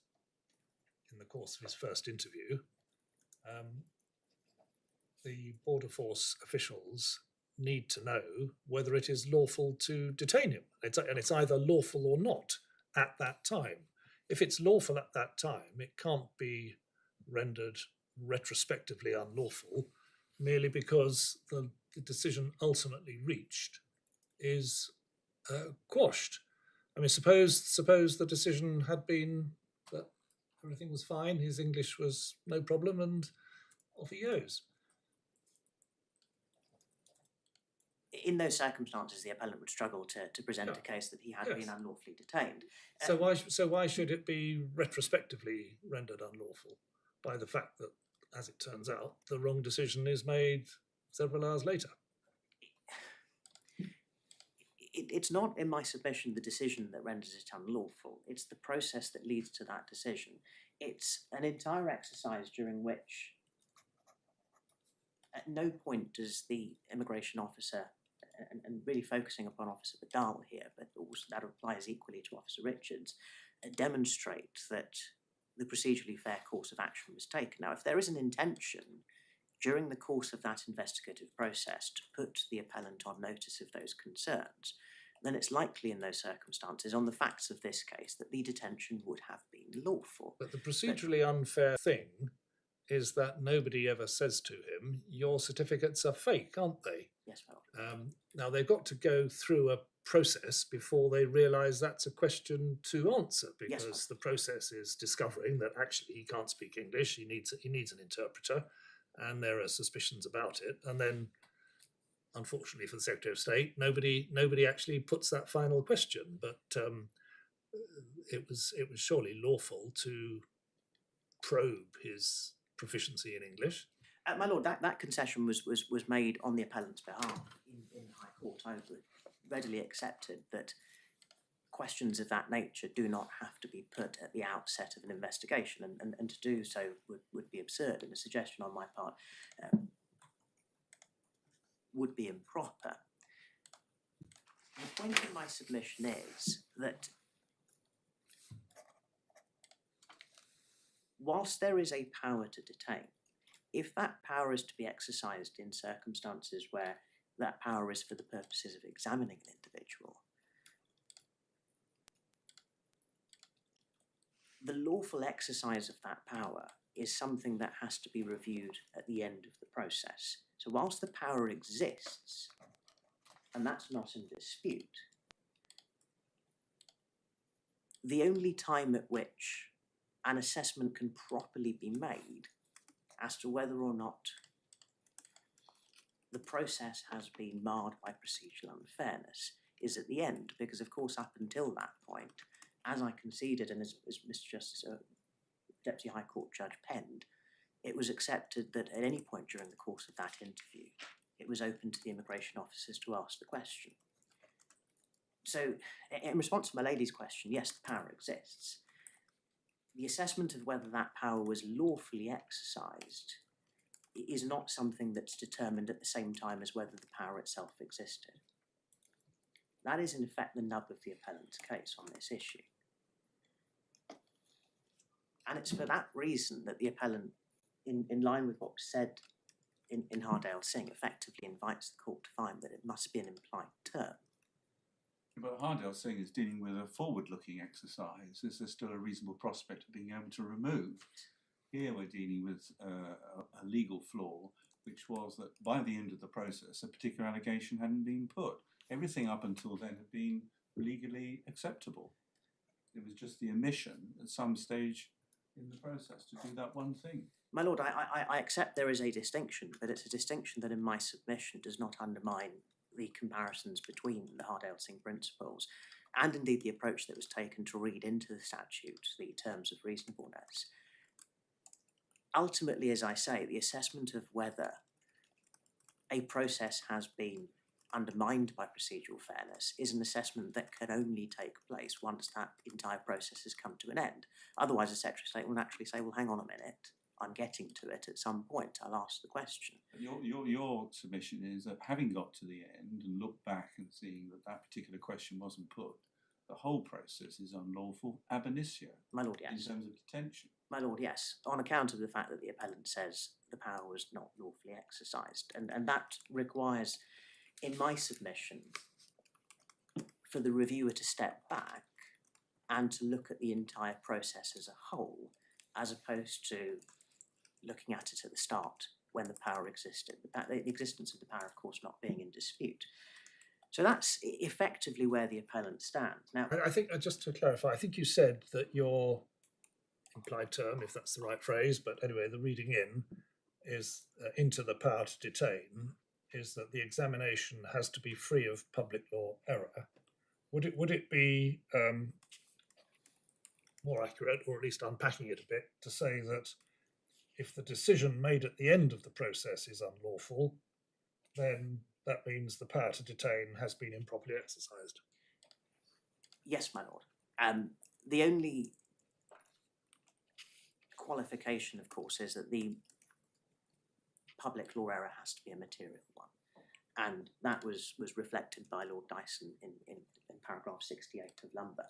in the course of his first interview, the border force officials need to know whether it is lawful to detain him. And it's either lawful or not at that time. If it's lawful at that time, it can't be rendered retrospectively unlawful merely because the decision ultimately reached is quashed. I mean, suppose the decision had been that everything was fine, his English was no problem, and off he goes. In those circumstances, the appellant would struggle to present a case that he had been unlawfully detained. So why should it be retrospectively rendered unlawful by the fact that, as it turns out, the wrong decision is made several hours later? It's not, in my submission, the decision that renders it unlawful. It's the process that leads to that decision. It's an entire exercise during which at no point does the immigration officer, and really focusing upon Officer Badal here, but also that applies equally to Officer Richards, demonstrate that the procedurally fair course of action was taken. Now, if there is an intention during the course of that investigative process to put the appellant on notice of those concerns, then it's likely in those circumstances, on the facts of this case, that the detention would have been lawful. But the procedurally unfair thing is that nobody ever says to him, your certificates are fake, aren't they? Yes, my lord. Now, they've got to go through a process before they realise that's a question to answer, because the process is discovering that actually he can't speak English, he needs an interpreter, and there are suspicions about it. And then, unfortunately for the Secretary of State, nobody actually puts that final question. But it was surely lawful to probe his proficiency in English. My lord, that concession was made on the appellant's behalf in the High Court. I readily accepted that questions of that nature do not have to be put at the outset of an investigation, and to do so would be absurd, and a suggestion on my part would be improper. The point of my submission is that whilst there is a power to detain, if that power is to be exercised in circumstances where that power is for the purposes of examining an individual, the lawful exercise of that power is something that has to be reviewed at the end of the process. So whilst the power exists, and that's not in dispute, the only time at which an assessment can properly be made as to whether or not the process has been marred by procedural unfairness is at the end, because of course up until that point, as I conceded and as Mr. Justice, Deputy High Court Judge penned, it was accepted that at any point during the course of that interview, it was open to the immigration officers to ask the question. So, in response to my lady's question, yes, the power exists. The assessment of whether that power was lawfully exercised is not something that's determined at the same time as whether the power itself existed. That is in effect the nub of the appellant's case on this issue. And it's for that reason that the appellant, in line with what was said in Hardale Singh, effectively invites the court to find that it must be an implied term. But Hardale Singh is dealing with a forward-looking exercise. Is there still a reasonable prospect of being able to remove? Here we're dealing with a legal flaw, which was that by the end of the process, a particular allegation hadn't been put. Everything up until then had been legally acceptable. It was just the omission at some stage in the process to do that one thing. My lord, I accept there is a distinction, but it's a distinction that in my submission does not undermine the comparisons between the Hardale Singh principles and indeed the approach that was taken to read into the statute the terms of reasonableness. Ultimately, as I say, the assessment of whether a process has been undermined by procedural fairness is an assessment that can only take place once that entire process has come to an end. Otherwise, the Secretary of State will naturally say, well, hang on a minute, I'm getting to it at some point, I'll ask the question. Your submission is that having got to the end and looked back and seeing that that particular question wasn't put, the whole process is unlawful ab initio. My lord, yes. In terms of detention. My lord, yes, on account of the fact that the appellant says the power was not lawfully exercised. And that requires, in my submission, for the reviewer to step back and to look at the entire process as a whole, as opposed to looking at it at the start when the power existed. The existence of the power, of course, not being in dispute. So that's effectively where the appellant stands. Now, I think, just to clarify, I think you said that your implied term, if that's the right phrase, but anyway, the reading in is into the power to detain, is that the examination has to be free of public law error. Would it be more accurate, or at least unpacking it a bit, to say that if the decision made at the end of the process is unlawful, then that means the power to detain has been improperly exercised? yes, my lord. The only qualification, of course, is that the public law error has to be a material one. And that was reflected by Lord Dyson in paragraph 68 of Lumber.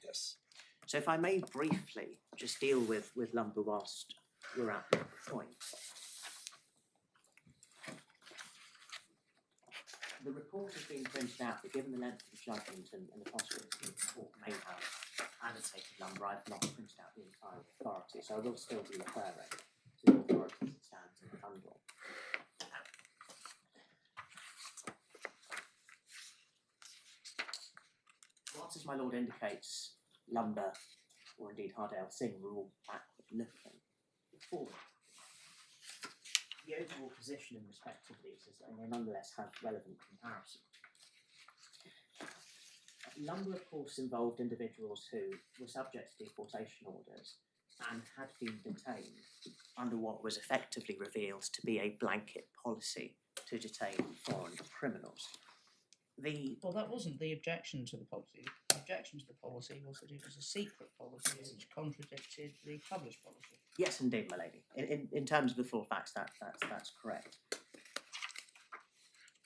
Yes. So if I may briefly just deal with Lumber whilst we're at the point. The report has been printed out, but given the length of the judgment and the possibility that the court may have annotated Lumber, I've not printed out the entire authority, so I will still be referring to the authority as it stands in the bundle. Whilst, as my lord indicates, Lumber, or indeed Hardale Singh, were all backward looking. Forward. The overall position in respect of these is that they nonetheless have relevant comparison. Lumber, of course, involved individuals who were subject to deportation orders and had been detained under what was effectively revealed to be a blanket policy to detain foreign criminals. Well, that wasn't the objection to the policy. The objection to the policy was that it was a secret policy which contradicted the published policy. Yes, indeed, my lady. In terms of the full facts, that's correct.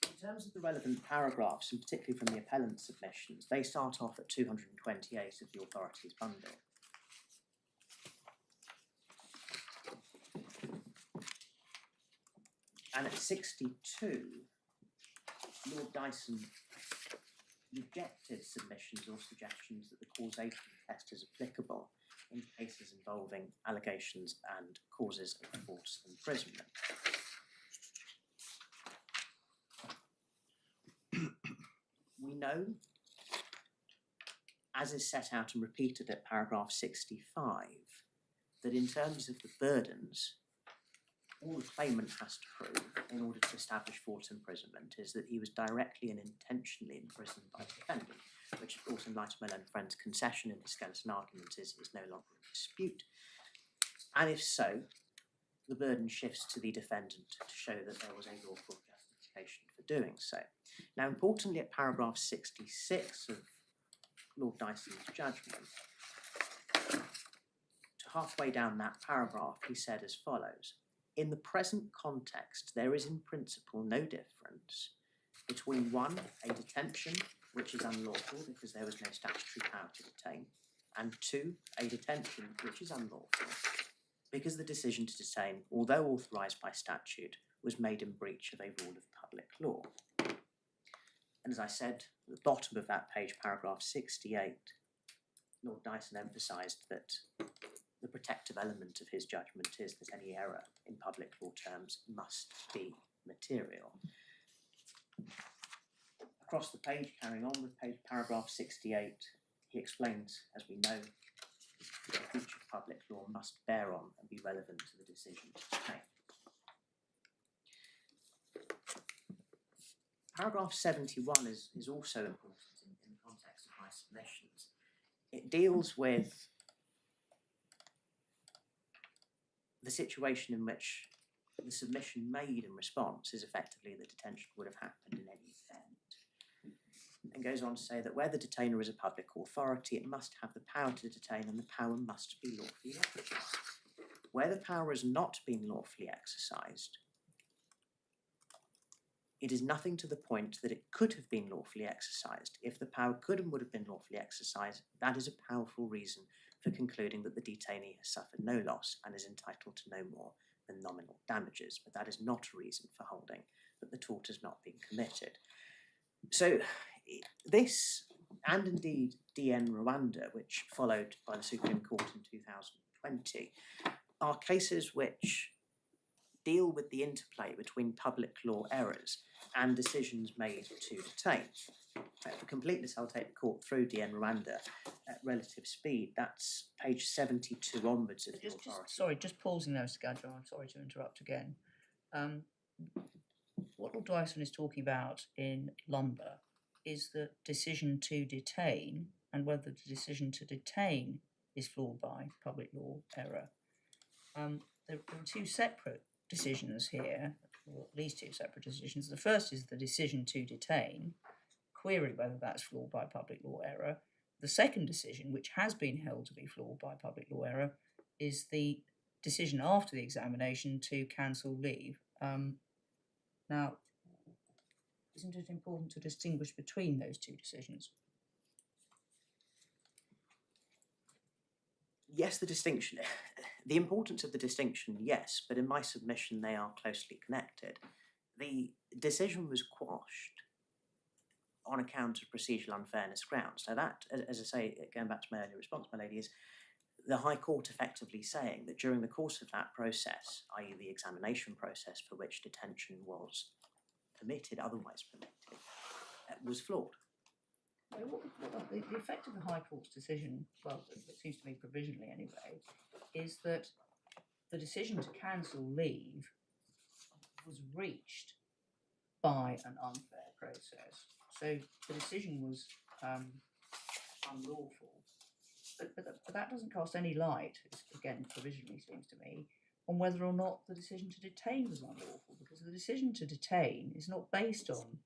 In terms of the relevant paragraphs, and particularly from the appellant's submissions, they start off at 228 of the authority's bundle. And at 62, Lord Dyson rejected submissions or suggestions that the causation test is applicable in cases involving allegations and causes of forced imprisonment. we know, as is set out and repeated at paragraph 65, that in terms of the burdens, all the claimant has to prove in order to establish false imprisonment is that he was directly and intentionally imprisoned by the defendant, which of course in light of my learned friend's concession in his skeleton argument is no longer in dispute. And if so, the burden shifts to the defendant to show that there was a lawful justification for doing so. Now, importantly, at paragraph 66 of Lord Dyson's judgment, halfway down that paragraph, he said as follows: in the present context, there is in principle no difference between 1, a detention, which is unlawful because there was no statutory power to detain, and 2, a detention, which is unlawful because the decision to detain, although authorised by statute, was made in breach of a rule of public law. And as I said, at the bottom of that page, paragraph 68, Lord Dyson emphasised that the protective element of his judgment is that any error in public law terms must be material. Across the page, carrying on with paragraph 68, he explains, as we know, that a breach of public law must bear on and be relevant to the decision to detain. Paragraph 71 is also important in the context of my submissions. It deals with the situation in which the submission made in response is effectively that detention would have happened in any event, and goes on to say that where the detainer is a public authority, it must have the power to detain and the power must be lawfully exercised. Where the power has not been lawfully exercised, it is nothing to the point that it could have been lawfully exercised. If the power could and would have been lawfully exercised, that is a powerful reason for concluding that the detainee has suffered no loss and is entitled to no more than nominal damages. But that is not a reason for holding that the tort has not been committed. So this, and indeed DN Rwanda, which followed by the Supreme Court in 2020, are cases which deal with the interplay between public law errors and decisions made to detain. For completeness, I'll take the court through DN Rwanda at relative speed. That's page 72 onwards of the authority. Just pausing there, Mr. Gadger, I'm sorry to interrupt again. What Lord Dyson is talking about in Lumber is the decision to detain and whether the decision to detain is flawed by public law error. There are two separate decisions here, or at least two separate decisions. The first is the decision to detain, query whether that's flawed by public law error. The second decision, which has been held to be flawed by public law error, is the decision after the examination to cancel leave. Now, isn't it important to distinguish between those two decisions? Yes, the importance of the distinction, yes, but in my submission they are closely connected. The decision was quashed on account of procedural unfairness grounds. So that, as I say, going back to my earlier response, my lady, is the High Court effectively saying that during the course of that process, i.e. the examination process for which detention was permitted, otherwise permitted, was flawed. The effect of the High Court's decision, well, it seems to me provisionally anyway, is that the decision to cancel leave was reached by an unfair process. So the decision was unlawful. But that doesn't cast any light, again, provisionally seems to me, on whether or not the decision to detain was unlawful, because the decision to detain is not based on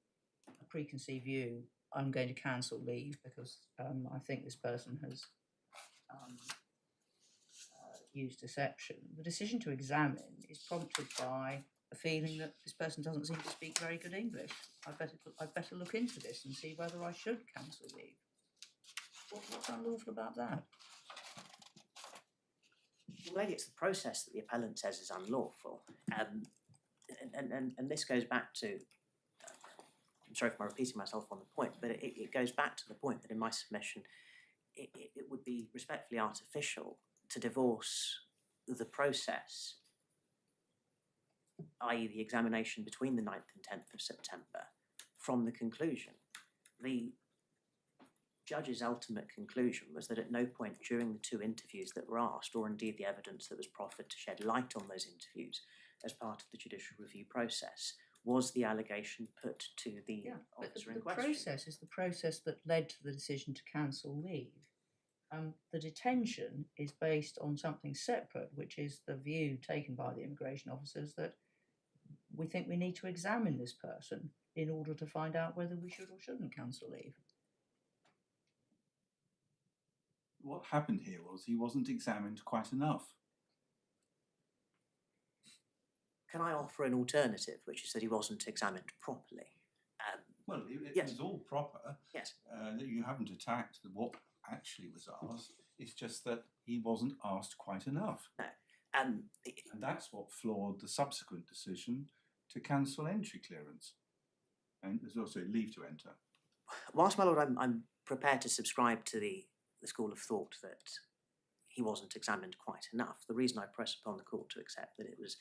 a preconceived view. I'm going to cancel leave because I think this person has used deception. The decision to examine is prompted by a feeling that this person doesn't seem to speak very good English. I'd better look into this and see whether I should cancel leave. What's unlawful about that? Well, maybe it's the process that the appellant says is unlawful. And this goes back to, I'm sorry for repeating myself on the point, but it goes back to the point that in my submission, it would be respectfully artificial to divorce the process, i.e. the examination between the 9th and 10th of September, from the conclusion. the judge's ultimate conclusion was that at no point during the two interviews that were asked, or indeed the evidence that was proffered to shed light on those interviews as part of the judicial review process, was the allegation put to the officer in the question. process is the process that led to the decision to cancel leave. The detention is based on something separate, which is the view taken by the immigration officers that we think we need to examine this person in order to find out whether we should or shouldn't cancel leave. What happened here was he wasn't examined quite enough. Can I offer an alternative, which is that he wasn't examined properly? Well, it Yes. was all proper. Yes. That you haven't attacked what actually was asked. It's just that he wasn't asked quite enough. No. And that's what flawed the subsequent decision to cancel entry clearance. And there's also leave to enter. Whilst, my lord, I'm prepared to subscribe to the school of thought that he wasn't examined quite enough, the reason I press upon the court to accept that it was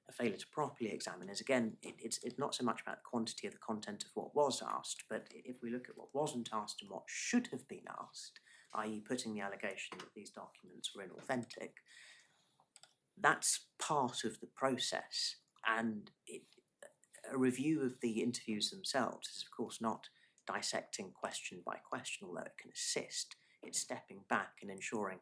a failure to properly examine is, again, it's not so much about the quantity of the content of what was asked, but if we look at what wasn't asked and what should have been asked, i.e. putting the allegation that these documents were inauthentic, that's part of the process. And a review of the interviews themselves is, of course, not dissecting question by question, although it can assist. It's stepping back and ensuring,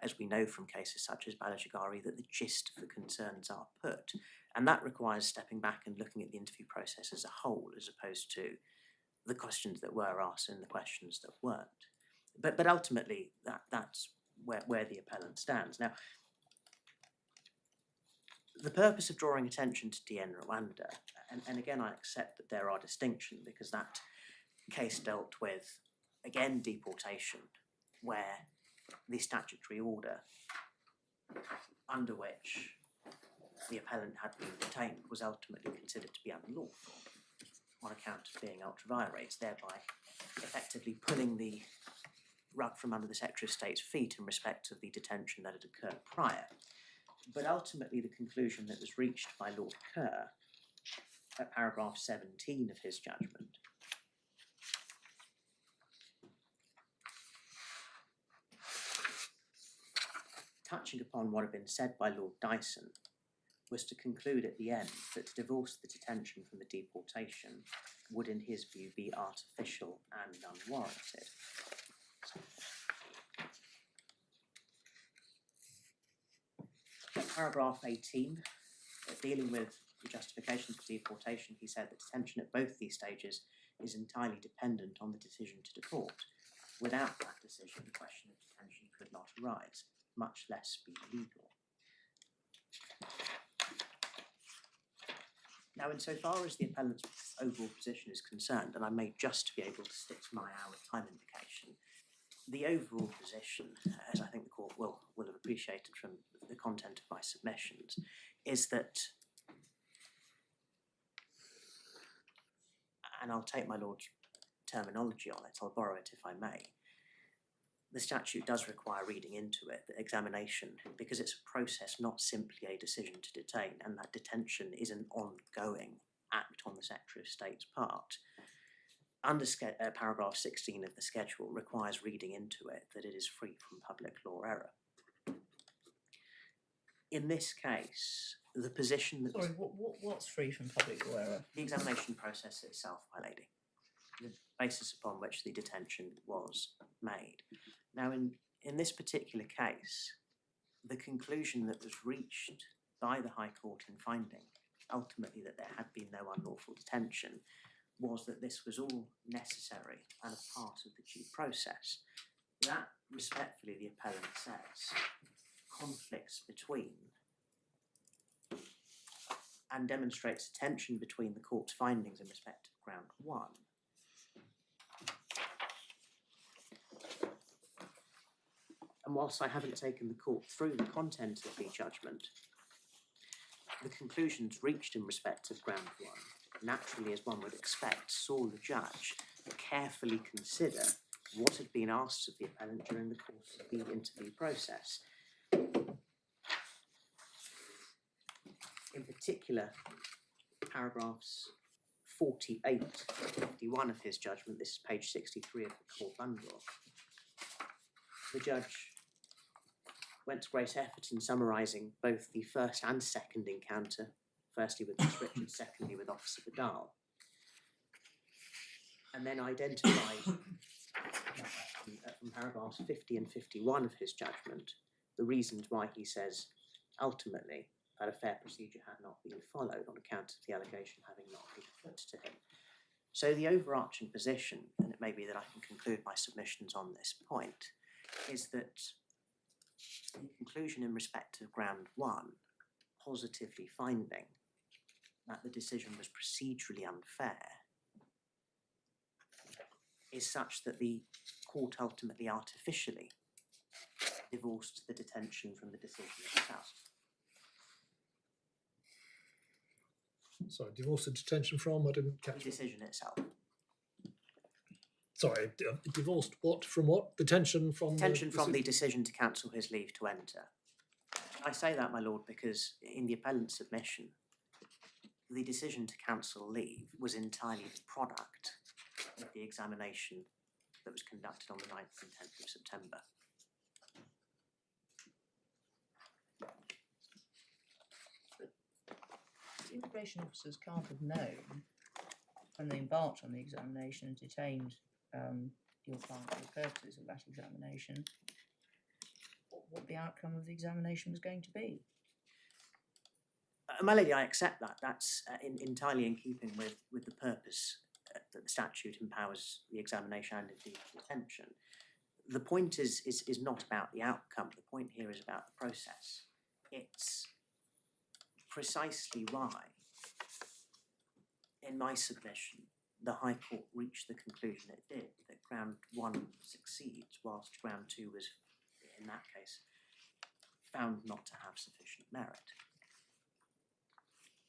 as we know from cases such as Balajagari, that the gist of the concerns are put. And that requires stepping back and looking at the interview process as a whole, as opposed to the questions that were asked and the questions that weren't. But ultimately, that's where the appellant stands. Now, the purpose of drawing attention to Dien Rwanda, and again I accept that there are distinctions, because that case dealt with, again, deportation, where the statutory order under which the appellant had been detained was ultimately considered to be unlawful on account of being ultra vires, thereby effectively pulling the rug from under the Secretary of State's feet in respect of the detention that had occurred prior. But ultimately the conclusion that was reached by Lord Kerr at paragraph 17 of his judgment touching upon what had been said by Lord Dyson, was to conclude at the end that to divorce the detention from the deportation would, in his view, be artificial and unwarranted. At paragraph 18, dealing with the justification for deportation, he said that detention at both these stages is entirely dependent on the decision to deport. Without that decision, the question of detention could not arise, much less be legal. Now, insofar as the appellant's overall position is concerned, and I may just be able to stick to my hour time indication, the overall position, as I think the court will have appreciated from the content of my submissions, is that, and I'll take my Lord's terminology on it, I'll borrow it if I may, the statute does require reading into it, the examination, because it's a process, not simply a decision to detain, and that detention is an ongoing act on the Secretary of State's part. Under paragraph 16 of the schedule requires reading into it that it is free from public law error. In this case, the position that... Sorry, what's free from public law error? The examination process itself, my lady. The basis upon which the detention was made. Now, in this particular case, the conclusion that was reached by the High Court in finding, ultimately, that there had been no unlawful detention, was that this was all necessary and a part of the due process. That, respectfully, the appellant says, conflicts between and demonstrates a tension between the court's findings in respect of ground 1 and whilst I haven't taken the court through the content of the judgment, the conclusions reached in respect of ground 1, naturally as one would expect, saw the judge carefully consider what had been asked of the appellant during the course of the interview process. In particular, paragraphs 48-51 of his judgment, this is page 63 of the core bundle, the judge went to great effort in summarising both the first and second encounter, firstly with Miss Richards, secondly with Officer Badal, and then identified from paragraphs 50 and 51 of his judgment the reasons why he says ultimately that a fair procedure had not been followed on account of the allegation having not been put to him. So the overarching position, and it may be that I can conclude my submissions on this point, is that the conclusion in respect of ground 1, positively finding that the decision was procedurally unfair, is such that the court ultimately artificially divorced the detention from the decision itself. Sorry, divorce the detention from? I didn't The catch it. decision itself. Sorry, divorced what from what? Detention from Detention from the deci- decision to cancel his leave to enter. I say that, my lord, because in the appellant's submission, the decision to cancel leave was entirely the product of the examination that was conducted on the 9th and 10th of September. The immigration officers can't have known when they embarked on the examination and detained your client for the purposes of that examination what the outcome of the examination was going to be. My lady, I accept that. That's entirely in keeping with the purpose that the statute empowers the examination and indeed detention. The point is not about the outcome. The point here is about the process. It's precisely why, in my submission, the High Court reached the conclusion it did, that ground 1 succeeds, whilst ground 2 was, in that case, found not to have sufficient merit.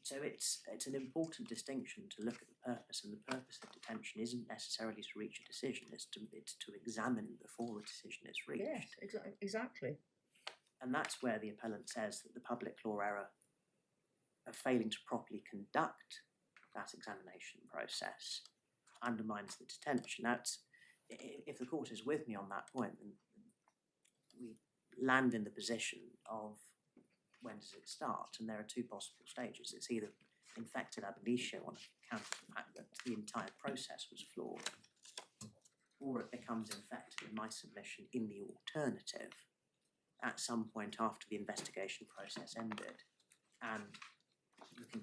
So it's an important distinction to look at the purpose, and the purpose of detention isn't necessarily to reach a decision, it's to examine before a decision is reached. Yes, exactly. And that's where the appellant says that the public law error of failing to properly conduct that examination process undermines the detention. Now, if the court is with me on that point, then we land in the position of when does it start? And there are two possible stages. It's either infected ab initio on account of the fact that the entire process was flawed, or it becomes infected, in my submission, in the alternative at some point after the investigation process ended. And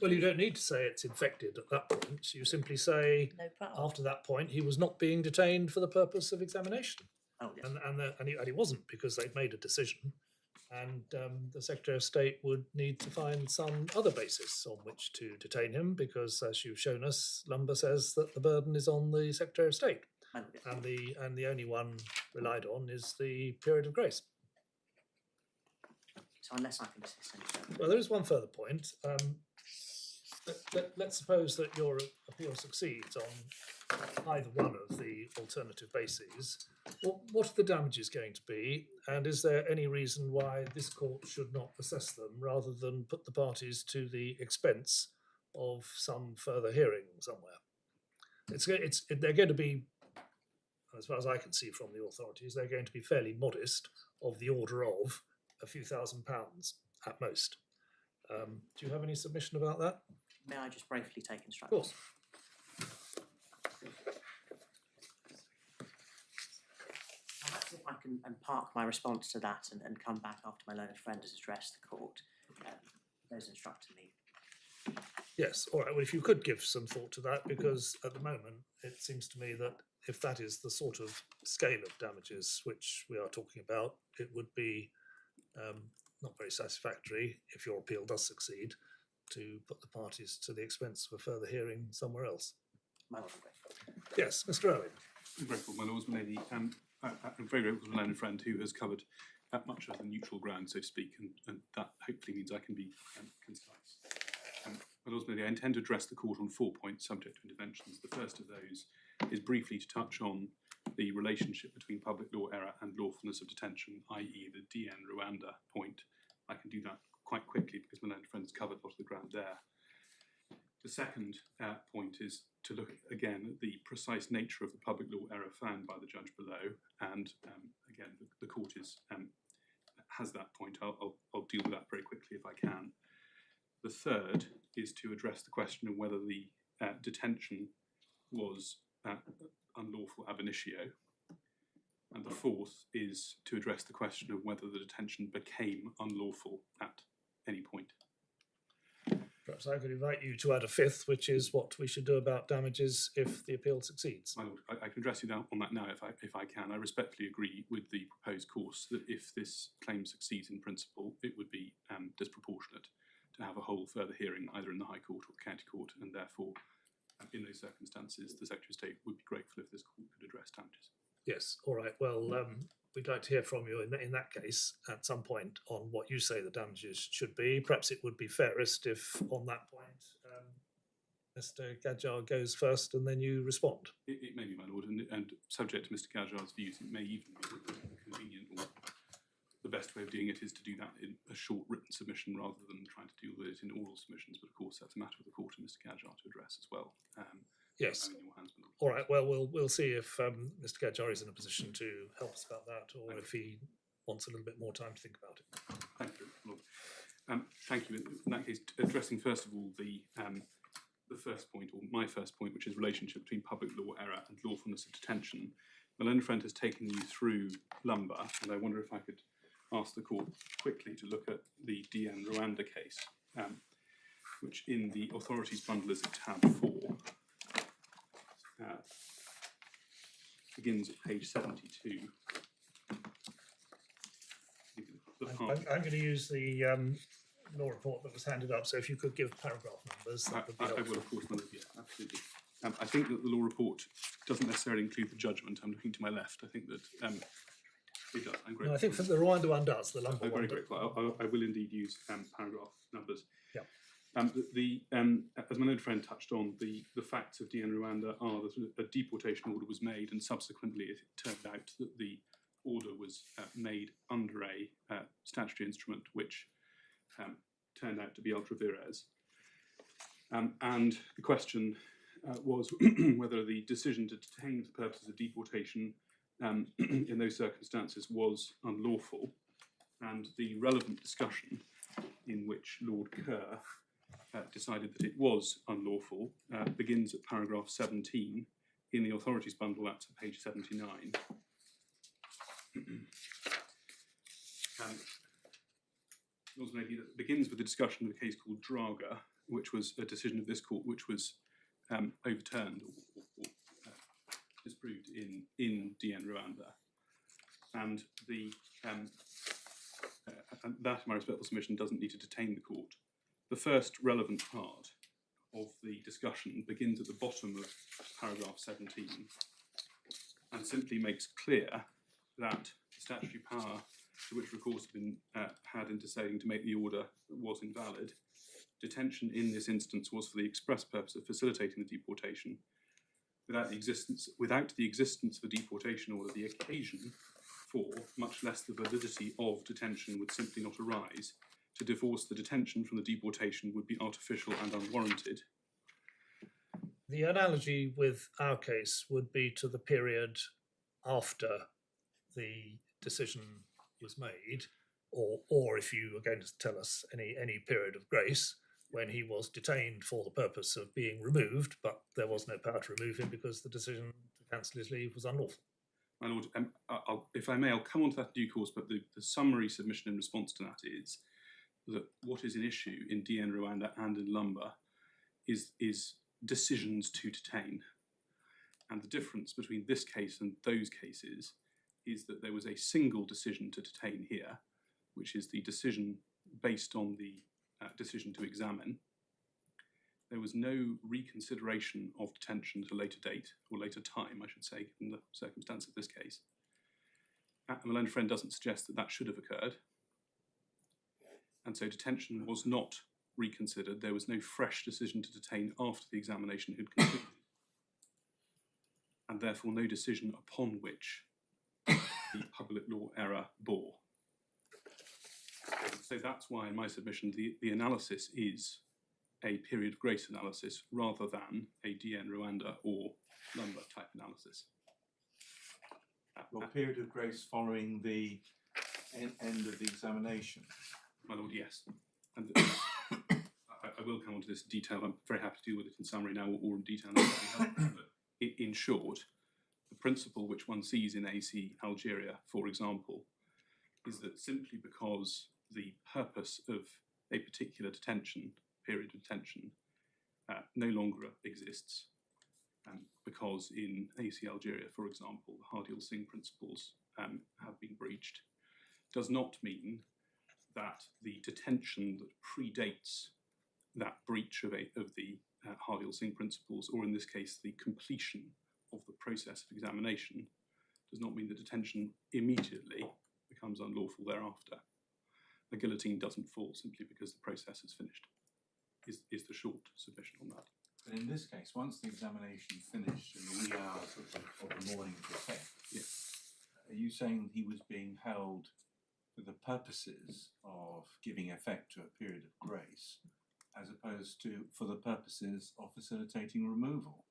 Well, you don't need to say it's infected at that point. You simply say No power. after that point he was not being detained for the purpose of examination, oh yes, and he wasn't, because they'd made a decision, and the Secretary of State would need to find some other basis on which to detain him, because, as you've shown us, Lumber says that the burden is on the Secretary of State, oh, yes. and the only one relied on is the period of grace. So unless I can assist any further. Well, there is one further point. Let's suppose that your appeal succeeds on either one of the alternative bases. What are the damages going to be, and is there any reason why this court should not assess them rather than put the parties to the expense of some further hearing somewhere? They're going to be, as far as I can see from the authorities, they're going to be fairly modest, of the order of a few £1,000s at most. Do you have any submission about that? May I just briefly take Of instruction? course. Perhaps if I can park my response to that and come back after my learned friend has addressed the court, those instructing me. Yes, all right. Well, if you could give some thought to that, because at the moment it seems to me that if that is the sort of scale of damages which we are talking about, it would be not very satisfactory, if your appeal does succeed, to put the parties to the expense of a further hearing somewhere else. My lord, I'm grateful. Yes, Mr. Owen. I'm grateful, my lords, my lady. I'm very grateful to my learned friend who has covered that much of the neutral ground, so to speak, and that hopefully means I can be concise. My lords, my lady, I intend to address the court on 4 points subject to interventions. The first of those is briefly to touch on the relationship between public law error and lawfulness of detention, i.e. the DN Rwanda point. I can do that quite quickly because my learned friend has covered a lot of the ground there. The second point is to look again at the precise nature of the public law error found by the judge below, and again the court has that point. I'll deal with that very quickly if I can. The third is to address the question of whether the detention was unlawful ab initio, and the fourth is to address the question of whether the detention became unlawful at any point. Perhaps I could invite you to add a fifth, which is what we should do about damages if the appeal succeeds. My lord, I can address you on that now if I can. I respectfully agree with the proposed course that if this claim succeeds in principle, it would be disproportionate to have a whole further hearing either in the High Court or the County Court, and therefore, in those circumstances, the Secretary of State would be grateful if this court could address damages. Yes, all right. Well, we'd like to hear from you in that case at some point on what you say the damages should be. Perhaps it would be fairest if on that point Mr. Gadjar goes first and then you respond. It may be, my lord, and subject to Mr. Gadjar's views, it may even be convenient, or the best way of doing it is to do that in a short written submission rather than trying to deal with it in oral submissions. But of course, that's a matter of the court and Mr. Gadjar to address as well. Yes. I'm in your hands, my lord. All right. Well, we'll see if Mr. Gadjar is in a position to help us about that, or if he wants a little bit more time to think about it. Thank you, Lord. Thank you. In that case, addressing first of all the first point, or my first point, which is relationship between public law error and lawfulness of detention. My learned friend has taken you through Lumber, and I wonder if I could ask the court quickly to look at the DN Rwanda case, which in the authorities bundle is at tab 4. Begins at page 72. I'm going to use the law report that was handed up, so if you could give paragraph numbers, that would be helpful. I will, of course, my lord, yeah, absolutely. I think that the law report doesn't necessarily include the judgment. I'm looking to my left. I think that it does. I'm grateful. No, I think for the Rwanda one does, the Lumber I'm very one. grateful. I will indeed use paragraph numbers. Yeah. As my learned friend touched on, the facts of DN Rwanda are that a deportation order was made, and subsequently it turned out that the order was made under a statutory instrument which turned out to be ultra vires. And the question was whether the decision to detain for the purposes of deportation in those circumstances was unlawful, and the relevant discussion in which Lord Kerr decided that it was unlawful begins at paragraph 17 in the authorities bundle. That's at page 79. It begins with a discussion of a case called Draga, which was a decision of this court which was overturned or disproved in DN Rwanda, and that, in my respectful submission, doesn't need to detain the court. The first relevant part of the discussion begins at the bottom of paragraph 17 and simply makes clear that the statutory power to which recourse had been had in deciding to make the order was invalid. Detention in this instance was for the express purpose of facilitating the deportation. Without the existence of a deportation order, the occasion for, much less the validity of, detention would simply not arise. To divorce the detention from the deportation would be artificial and unwarranted. The analogy with our case would be to the period after the decision was made, or if you are going to tell us any period of grace when he was detained for the purpose of being removed, but there was no power to remove him because the decision to cancel his leave was unlawful. My lord, if I may, I'll come on to that in due course, but the summary submission in response to that is that what is an issue in DN Rwanda and in Lumber is decisions to detain. And the difference between this case and those cases is that there was a single decision to detain here, which is the decision based on the decision to examine. There was no reconsideration of detention at a later date, or later time, I should say, given the circumstance of this case. My learned friend doesn't suggest that that should have occurred. And so detention was not reconsidered. There was no fresh decision to detain after the examination had concluded. And therefore no decision upon which the public law error bore. So that's why in my submission the analysis is a period of grace analysis rather than a DN Rwanda or Lumber type analysis. Well, period of grace following the end of the examination. My lord, yes. And I will come on to this in detail. I'm very happy to deal with it in summary now or in detail now. But in short, the principle which one sees in AC Algeria, for example, is that simply because the purpose of a particular detention, period of detention, no longer exists, because in AC Algeria, for example, the Hardiel-Singh principles have been breached, does not mean that the detention that predates that breach of the Hardiel-Singh principles, or in this case, the completion of the process of examination, does not mean that detention immediately becomes unlawful thereafter. A guillotine doesn't fall simply because the process is finished, is the short submission on that. But in this case, once the examination finished in the wee hours of the morning of the 10th, Yes. are you saying he was being held for the purposes of giving effect to a period of grace, as opposed to for the purposes of facilitating removal?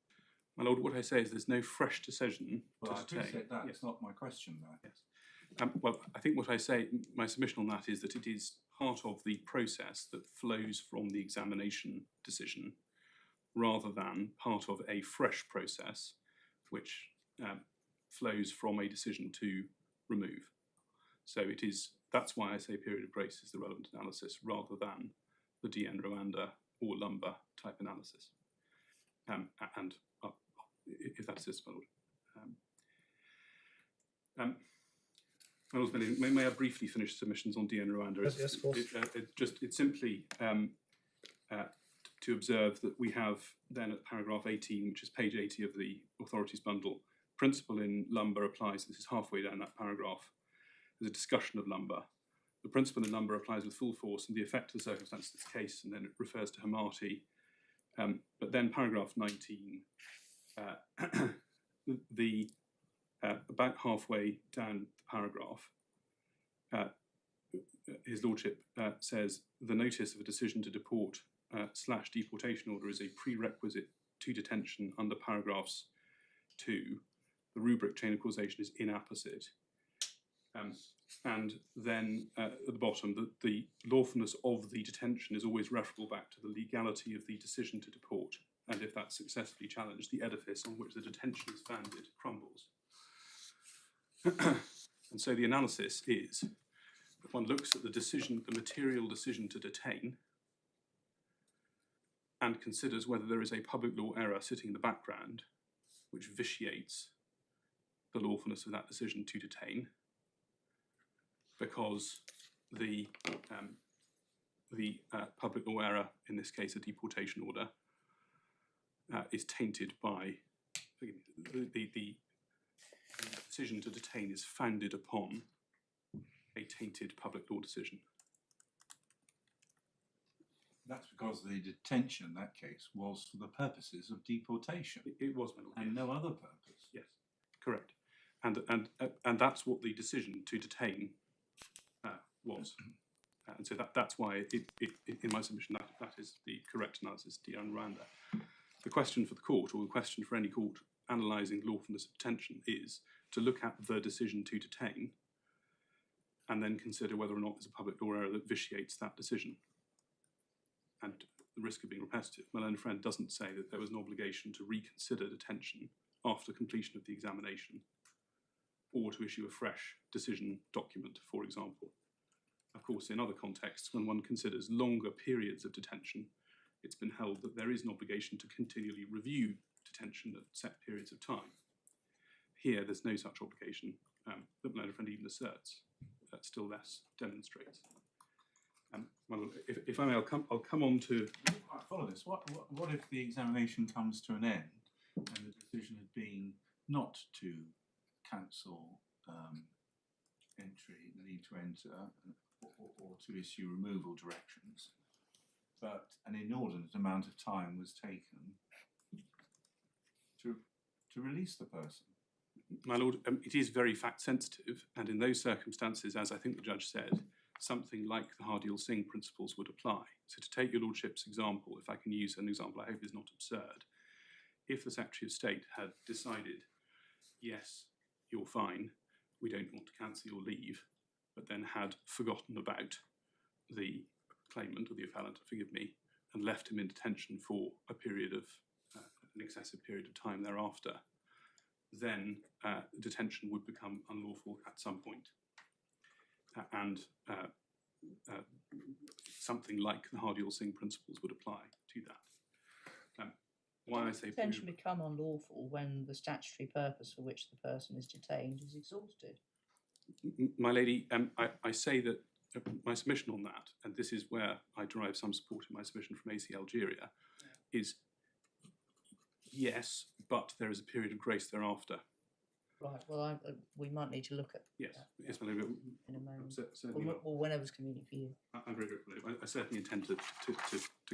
My lord, what I say is there's no fresh decision Well, I to detain. appreciate that. Yes. It's not my question, though. Yes. Well, I think what I say, my submission on that is that it is part of the process that flows from the examination decision, rather than part of a fresh process which flows from a decision to remove. So that's why I say period of grace is the relevant analysis rather than the DN Rwanda or Lumber type analysis. And if that assists, my lord. May I briefly finish submissions on DN Rwanda? Yes, of course. It's simply to observe that we have then at paragraph 18, which is page 80 of the authorities bundle, principle in Lumber applies. This is halfway down that paragraph. There's a discussion of Lumber. The principle in Lumber applies with full force and the effect of the circumstances of this case, and then it refers to Hamati. But then paragraph 19, about halfway down the paragraph, His Lordship says the notice of a decision to deport / deportation order is a prerequisite to detention under paragraphs 2. The rubric chain of causation is inapposite. And then at the bottom, the lawfulness of the detention is always referable back to the legality of the decision to deport. And if that's successfully challenged, the edifice on which the detention is founded crumbles. And so the analysis is that one looks at the decision, the material decision to detain, and considers whether there is a public law error sitting in the background which vitiates the lawfulness of that decision to detain, because the public law error, in this case a deportation order, is tainted by the decision to detain is founded upon a tainted public law decision. That's because the detention in that case was for the purposes of deportation. It was, my lord, and yes. no other purpose. Yes, correct. And that's what the decision to detain was. And so that's why in my submission that is the correct analysis, DN Rwanda. The question for the court, or the question for any court analysing lawfulness of detention, is to look at the decision to detain and then consider whether or not there's a public law error that vitiates that decision. And the risk of being repetitive, my learned friend doesn't say that there was an obligation to reconsider detention after completion of the examination, or to issue a fresh decision document, for example. Of course, in other contexts, when one considers longer periods of detention, it's been held that there is an obligation to continually review detention at set periods of time. Here, there's no such obligation that my learned friend even asserts. That still less demonstrates. Well, if I may, I'll come on to. I follow this. What if the examination comes to an end and the decision had been not to cancel entry, the need to enter, or to issue removal directions, but an inordinate amount of time was taken to release the person? My lord, it is very fact sensitive, and in those circumstances, as I think the judge said, something like the Hardy-Laing principles would apply. So to take your Lordship's example, if I can use an example I hope is not absurd, if the Secretary of State had decided, yes, you're fine, we don't want to cancel your leave, but then had forgotten about the claimant or the appellant, forgive me, and left him in detention for a period of, an excessive period of time thereafter, then detention would become unlawful at some point. And something like the Hardy-Laing principles would apply to that. Why I say detention become unlawful when the statutory purpose for which the person is detained is exhausted. My lady, I say that my submission on that, and this is where I derive some support in my submission from AC Algeria, is yes, but there is a period of grace thereafter. Right. Well, we might need to look at Yes, that yes, my lady. in a moment, Certainly will. or whenever's convenient for you. I'm very grateful. I certainly intend to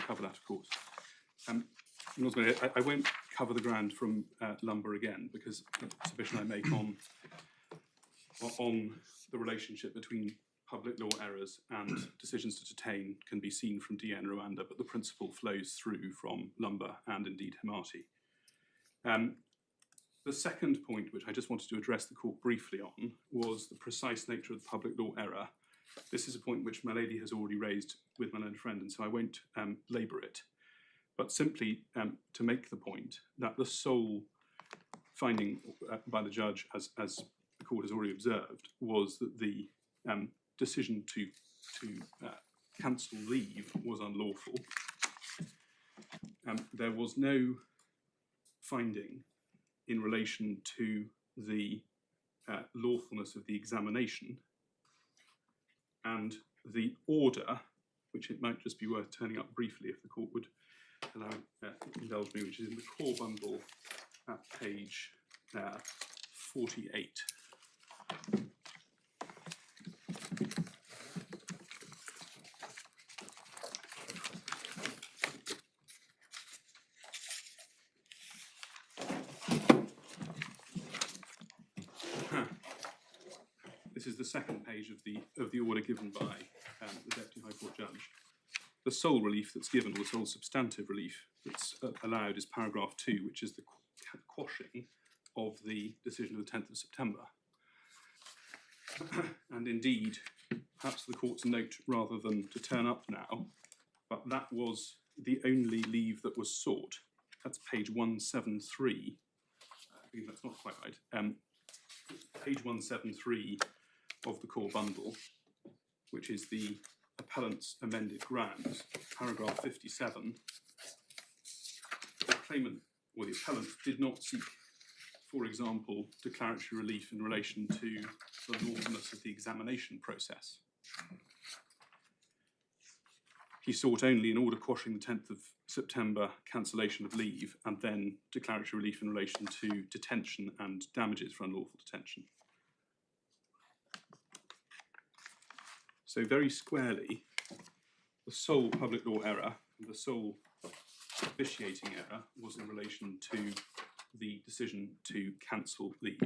cover that, of course. I won't cover the ground from lumber again, because the submission I make on the relationship between public law errors and decisions to detain can be seen from DN Rwanda, but the principle flows through from lumber and indeed Hemati. The second point, which I just wanted to address the court briefly on, was the precise nature of the public law error. This is a point which my lady has already raised with my learned friend, and so I won't labour it, but simply to make the point that the sole finding by the judge, as the court has already observed, was that the decision to cancel leave was unlawful. There was no finding in relation to the lawfulness of the examination, and the order, which it might just be worth turning up briefly if the court would allow indulge me, which is in the core bundle at page 48. This is the second page of the order given by the Deputy High Court Judge. The sole relief that's given, or the sole substantive relief that's allowed, is paragraph 2, which is the quashing of the decision of the 10th of September. And indeed, perhaps the court's note rather than to turn up now, but that was the only leave that was sought. That's page 173. I think that's not quite right. Page 173 of the core bundle, which is the appellant's amended grounds, paragraph 57. The claimant or the appellant did not seek, for example, declaratory relief in relation to the lawfulness of the examination process. He sought only an order quashing the 10th of September cancellation of leave, and then declaratory relief in relation to detention and damages for unlawful detention. So very squarely, the sole public law error, the sole vitiating error, was in relation to the decision to cancel leave.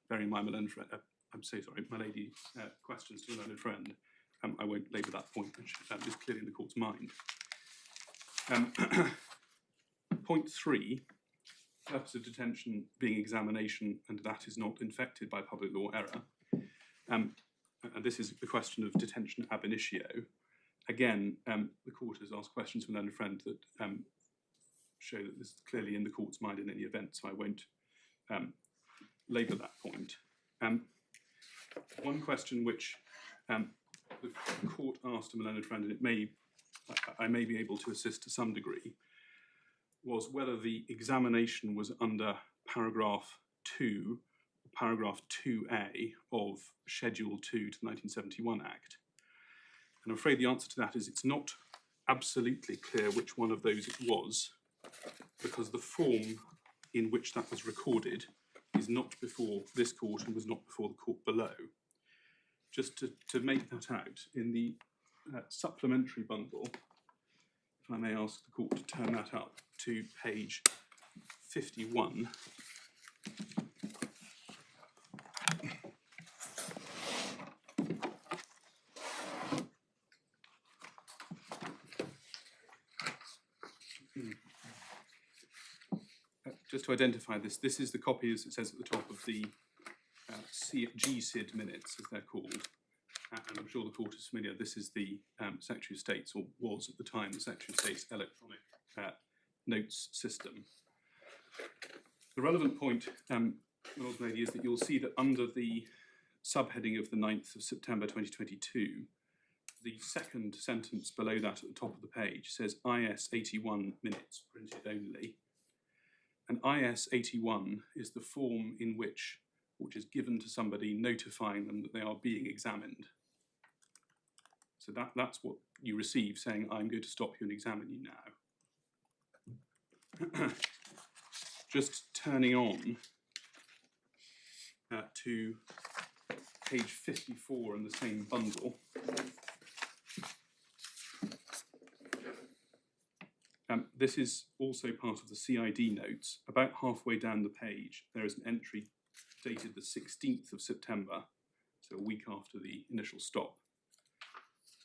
Bearing in mind my learned friend, I'm so sorry, my lady questions to a learned friend, I won't labour that point, which is clearly in the court's mind. Point 3, purpose of detention being examination, and that is not infected by public law error. And this is the question of detention ab initio. Again, the court has asked questions from a learned friend that show that this is clearly in the court's mind in any event, so I won't labour that point. One question which the court asked of a learned friend, and I may be able to assist to some degree, was whether the examination was under paragraph 2, paragraph 2A of Schedule 2 to the 1971 Act. And I'm afraid the answer to that is it's not absolutely clear which one of those it was, because the form in which that was recorded is not before this court and was not before the court below. Just to make that out, in the supplementary bundle, if I may ask the court to turn that up to page 51. Just to identify this, this is the copy, as it says at the top, of the GSID minutes, as they're called. And I'm sure the court is familiar. This is the Secretary of State's, or was at the time, the Secretary of State's electronic notes system. The relevant point, Lord Lady, is that you'll see that under the subheading of the 9th of September 2022, the second sentence below that at the top of the page says IS 81 minutes printed only. And IS 81 is the form in which is given to somebody notifying them that they are being examined. So that's what you receive, saying, I'm going to stop you and examine you now. Just turning on to page 54 in the same bundle. This is also part of the CID notes. About halfway down the page, there is an entry dated the 16th of September, so a week after the initial stop.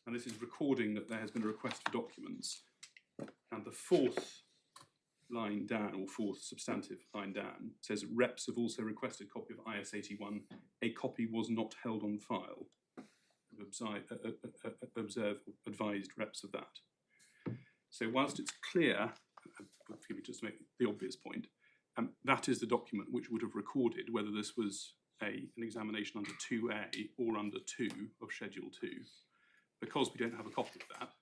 And this is recording that there has been a request for documents. And the fourth line down, or fourth substantive line down, says reps have also requested a copy of IS 81. A copy was not held on file. Advised reps of that. So whilst it's clear, forgive me just to make the obvious point, that is the document which would have recorded whether this was an examination under 2A or under 2 of Schedule 2. Because we don't have a copy of that,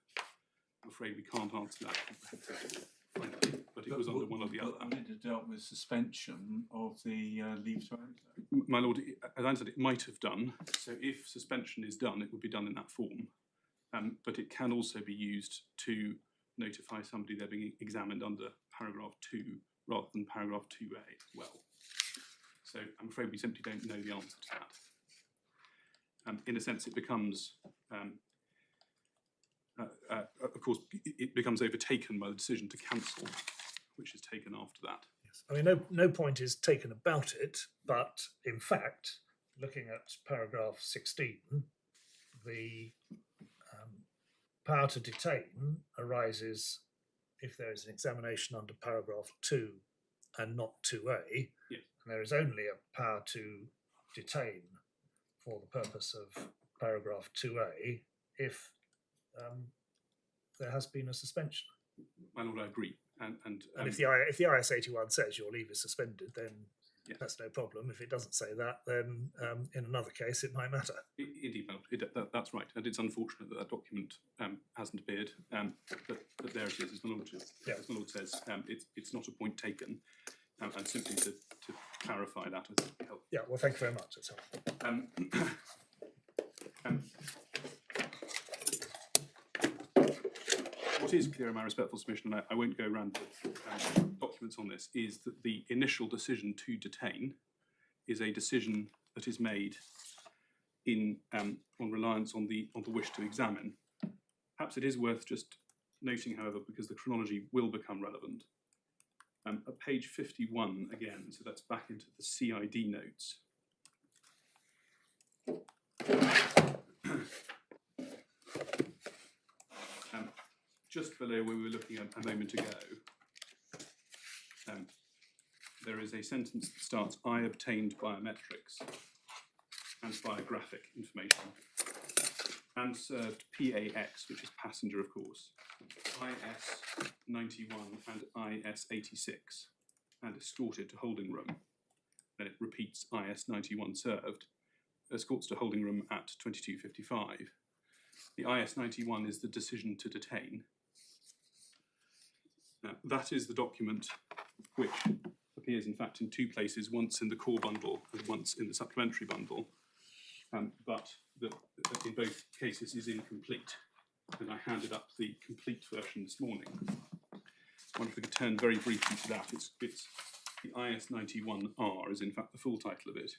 I'm afraid we can't answer that comprehensively, frankly, but it was under one or the other. Would it have dealt with suspension of the leave to enter? My Lord, as I said, it might have done. So if suspension is done, it would be done in that form. But it can also be used to notify somebody they're being examined under paragraph 2 rather than paragraph 2A as well. So I'm afraid we simply don't know the answer to that. In a sense, it becomes, of course, it becomes overtaken by the decision to cancel, which is taken after that. Yes. I mean, no point is taken about it, but in fact, looking at paragraph 16, the power to detain arises if there is an examination under paragraph 2 and not 2A, yes. And there is only a power to detain for the purpose of paragraph 2A if there has been a suspension. My Lord, I agree. And if the IS 81 says your leave is suspended, then yes. That's no problem. If it doesn't say that, then in another case it might matter. Indeed, that's right. And it's unfortunate that that document hasn't appeared, but there it is. As the Lord says, it's not a point taken. And simply to clarify that, I think, help. Yeah, well, thank you very much. That's helpful. What is clear in my respectful submission, and I won't go around the documents on this, is that the initial decision to detain is a decision that is made in on reliance on the wish to examine. Perhaps it is worth just noting, however, because the chronology will become relevant. At page 51 again, so that's back into the CID notes. Just below where we were looking at a moment ago, there is a sentence that starts, I obtained biometrics and biographic information and served PAX, which is passenger, of course, IS 91 and IS 86, and escorted to holding room. Then it repeats IS 91 served, escorts to holding room at 22:55. The IS 91 is the decision to detain. Now, that is the document which appears, in fact, in two places, once in the core bundle and once in the supplementary bundle, but in both cases is incomplete. And I handed up the complete version this morning. I wonder if we could turn very briefly to that. It's the IS 91R is, in fact, the full title of it.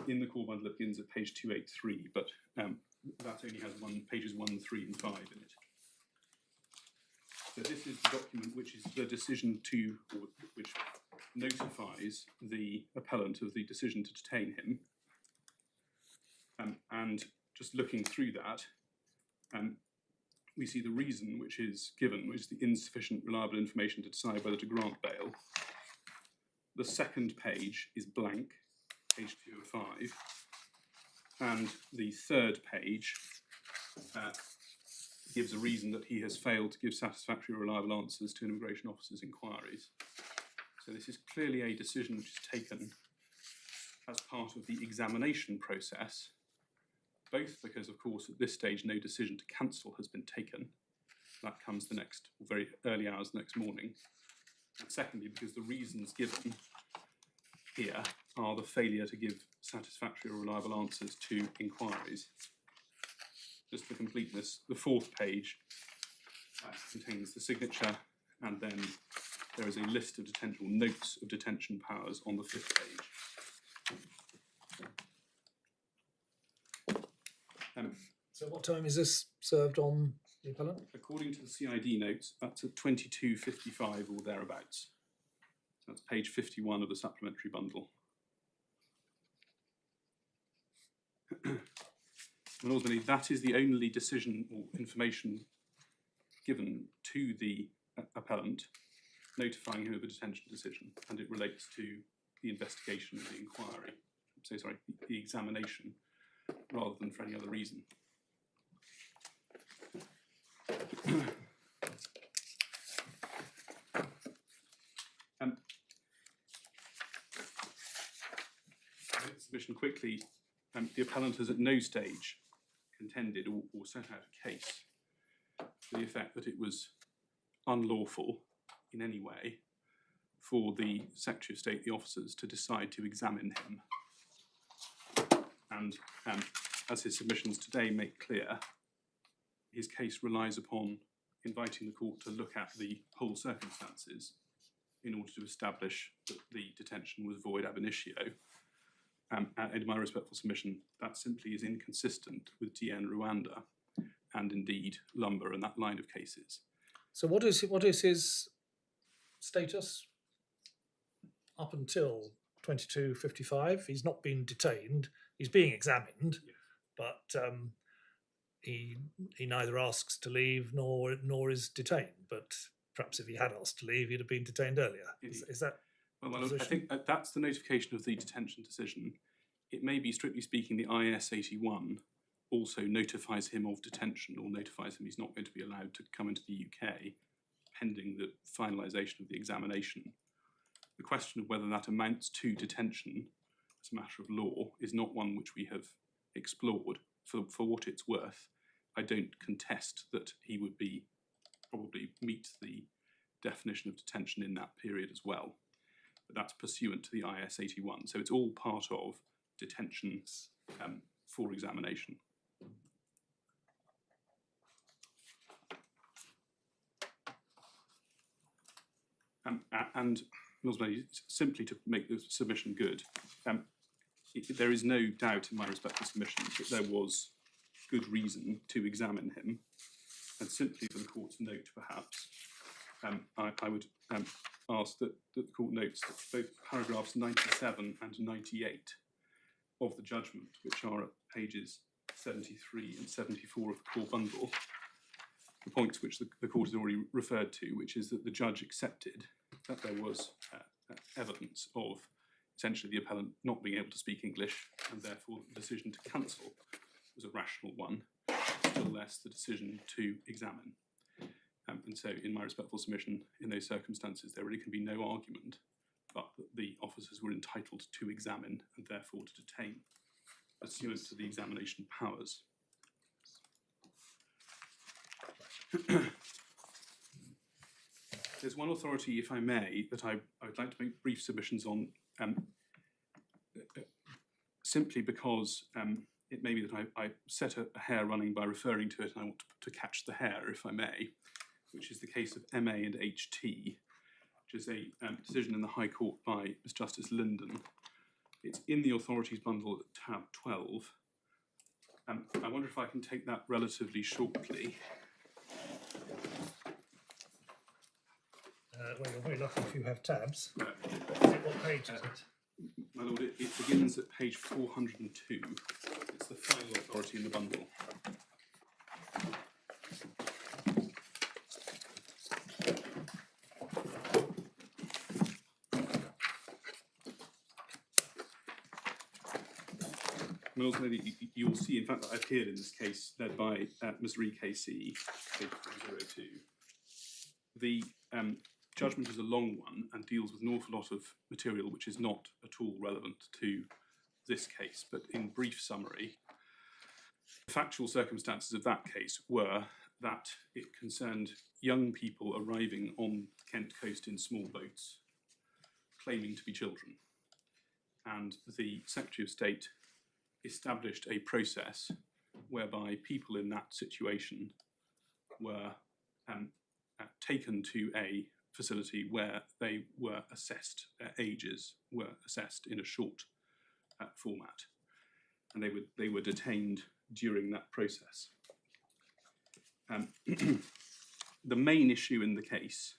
In the core bundle, it begins at page 283, but that only has pages 1, 3, and 5 in it. So this is the document which is the decision to, or which notifies the appellant of the decision to detain him. And just looking through that, we see the reason which is given, which is the insufficient reliable information to decide whether to grant bail. The second page is blank, page 205, and the third page gives a reason that he has failed to give satisfactory or reliable answers to an immigration officer's inquiries. So this is clearly a decision which is taken as part of the examination process, both because, of course, at this stage no decision to cancel has been taken. That comes the next, very early hours the next morning. And secondly, because the reasons given here are the failure to give satisfactory or reliable answers to inquiries. Just for completeness, the fourth page contains the signature, and then there is a list of notes of detention powers on the fifth page. So what time is this served on the appellant? According to the CID notes, that's at 22:55 or thereabouts. So that's page 51 of the supplementary bundle. And ultimately, that is the only decision or information given to the appellant, notifying him of a detention decision, and it relates to the investigation of the inquiry. So sorry, the examination, rather than for any other reason. Submission quickly. The appellant has at no stage contended or set out a case to the effect that it was unlawful in any way for the Secretary of State, the officers, to decide to examine him. And as his submissions today make clear, his case relies upon inviting the court to look at the whole circumstances in order to establish that the detention was void ab initio. And in my respectful submission, that simply is inconsistent with DN Rwanda and indeed Lumber and that line of cases. So what is his status up until 22:55? He's not been detained. He's being examined, Yes. but he neither asks to leave nor is detained. But perhaps if he had asked to leave, he'd have been detained earlier. Is that? Well, I think that's the notification of the detention decision. It may be, strictly speaking, the IS 81 also notifies him of detention or notifies him he's not going to be allowed to come into the UK pending the finalisation of the examination. The question of whether that amounts to detention as a matter of law is not one which we have explored. For what it's worth, I don't contest that he would probably meet the definition of detention in that period as well. But that's pursuant to the IS 81. So it's all part of detention for examination. And ultimately, simply to make the submission good, there is no doubt in my respectful submission that there was good reason to examine him, and simply for the court to note, perhaps, I would ask that the court notes that both paragraphs 97 and 98 of the judgment, which are at pages 73 and 74 of the core bundle, the points which the court has already referred to, which is that the judge accepted that there was evidence of essentially the appellant not being able to speak English, and therefore the decision to cancel was a rational one, still less the decision to examine. And so in my respectful submission, in those circumstances, there really can be no argument but that the officers were entitled to examine and therefore to detain pursuant to the examination powers. There's one authority, if I may, that I would like to make brief submissions on, simply because it may be that I set a hair running by referring to it, and I want to catch the hair, if I may, which is the case of MA and HT, which is a decision in the High Court by Miss Justice Linden. It's in the authorities bundle at tab 12. I wonder if I can take that relatively shortly. Well, you're very lucky if you have tabs. No. What page is it? My lord, it begins at page 402. It's the final authority in the bundle. Mills Lady, you'll see, in fact, that I appeared in this case led by Ms. KC, page 02. The judgment is a long one and deals with an awful lot of material which is not at all relevant to this case, but in brief summary, the factual circumstances of that case were that it concerned young people arriving on Kent coast in small boats, claiming to be children. And the Secretary of State established a process whereby people in that situation were taken to a facility where they were assessed, their ages were assessed in a short format, and they were detained during that process. The main issue in the case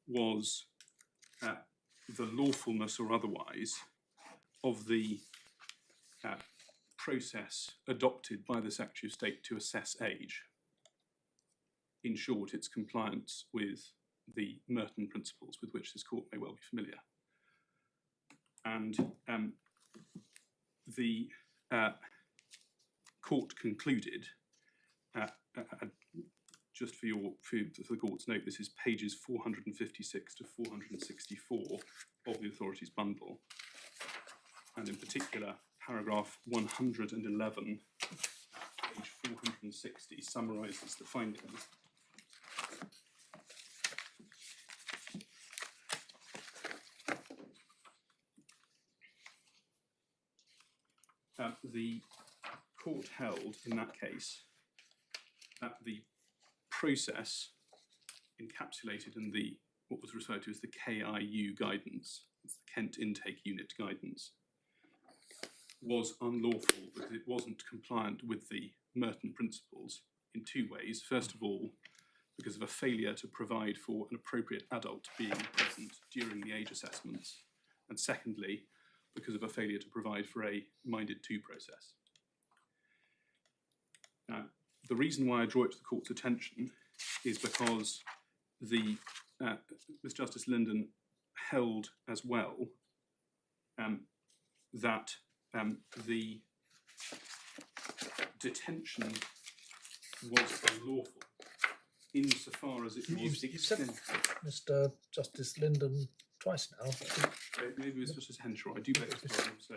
was the lawfulness or otherwise of the process adopted by the Secretary of State to assess age. In short, its compliance with the Merton principles, with which this court may well be familiar. And the court concluded, just for the court's note, this is pages 456 to 464 of the authorities bundle, and in particular paragraph 111, page 460, summarises the findings. The court held in that case that the process encapsulated in what was referred to as the KIU guidance, it's the Kent Intake Unit guidance, was unlawful because it wasn't compliant with the Merton principles in two ways. First of all, because of a failure to provide for an appropriate adult being present during the age assessments, and secondly, because of a failure to provide for a minded to process. Now, the reason why I draw it to the court's attention is because Ms. Justice Linden held as well that the detention was unlawful insofar as it was extended. Mr. Justice Linden twice now. Maybe it was Justice Henshaw. I do beg his pardon. So,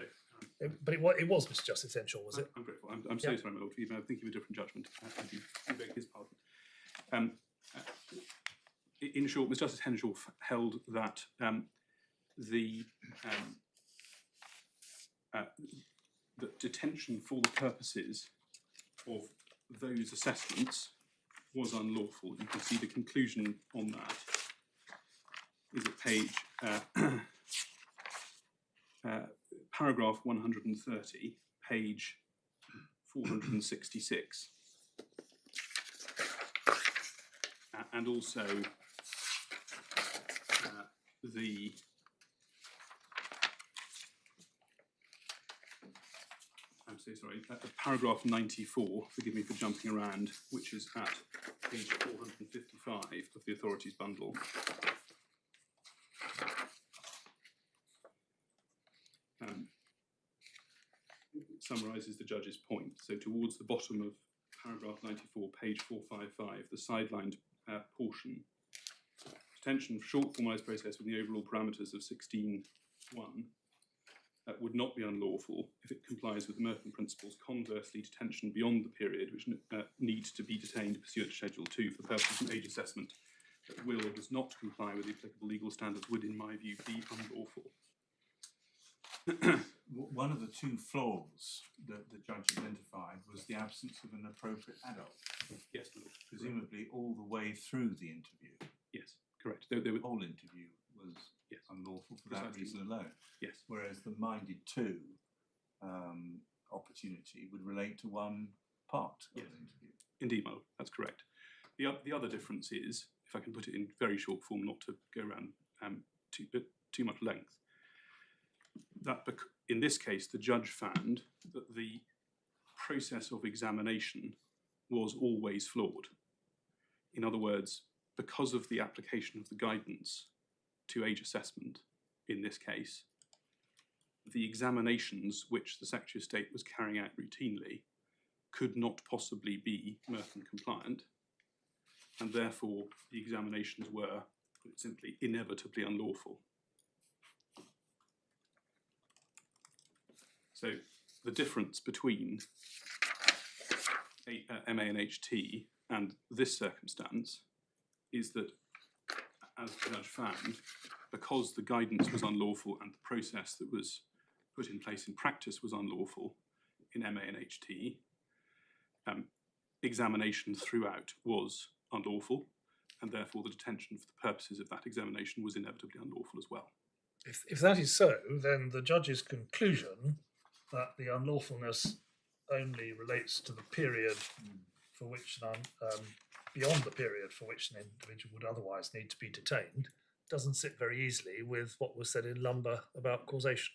But it was Mr. Justice Henshaw, was it? I'm grateful. I'm so sorry, my lord, for even thinking of a different judgment. I do beg his pardon. In short, Ms. Justice Henshaw held that that detention for the purposes of those assessments was unlawful. You can see the conclusion on that is at page paragraph 130, page 466, and also the I'm so sorry, paragraph 94, forgive me for jumping around, which is at page 455 of the authorities bundle. It summarises the judge's point. So towards the bottom of paragraph 94, page 455, the sidelined portion, detention for short formalised process within the overall parameters of 16.1 would not be unlawful if it complies with the Merton principles. Conversely, detention beyond the period which needs to be detained pursuant to Schedule 2 for purposes of age assessment that will or does not comply with the applicable legal standards would, in my view, be unlawful. One of the two flaws that the judge identified was the absence of an appropriate adult. Yes, my lord. Presumably all the way through the interview. Yes, correct. The whole interview was unlawful for that reason alone. Yes. Whereas the minded to opportunity would relate to one part of the interview. Indeed, my lord, that's correct. The other difference is, if I can put it in very short form, not to go around too much length, that in this case the judge found that the process of examination was always flawed. In other words, because of the application of the guidance to age assessment in this case, the examinations which the Secretary of State was carrying out routinely could not possibly be Merton compliant, and therefore the examinations were, put it simply, inevitably unlawful. So the difference between MA and HT and this circumstance is that, as the judge found, because the guidance was unlawful and the process that was put in place in practice was unlawful in MA and HT, examination throughout was unlawful, and therefore the detention for the purposes of that examination was inevitably unlawful as well. If that is so, then the judge's conclusion that the unlawfulness only relates to the period for which beyond the period for which an individual would otherwise need to be detained doesn't sit very easily with what was said in Lumber about causation.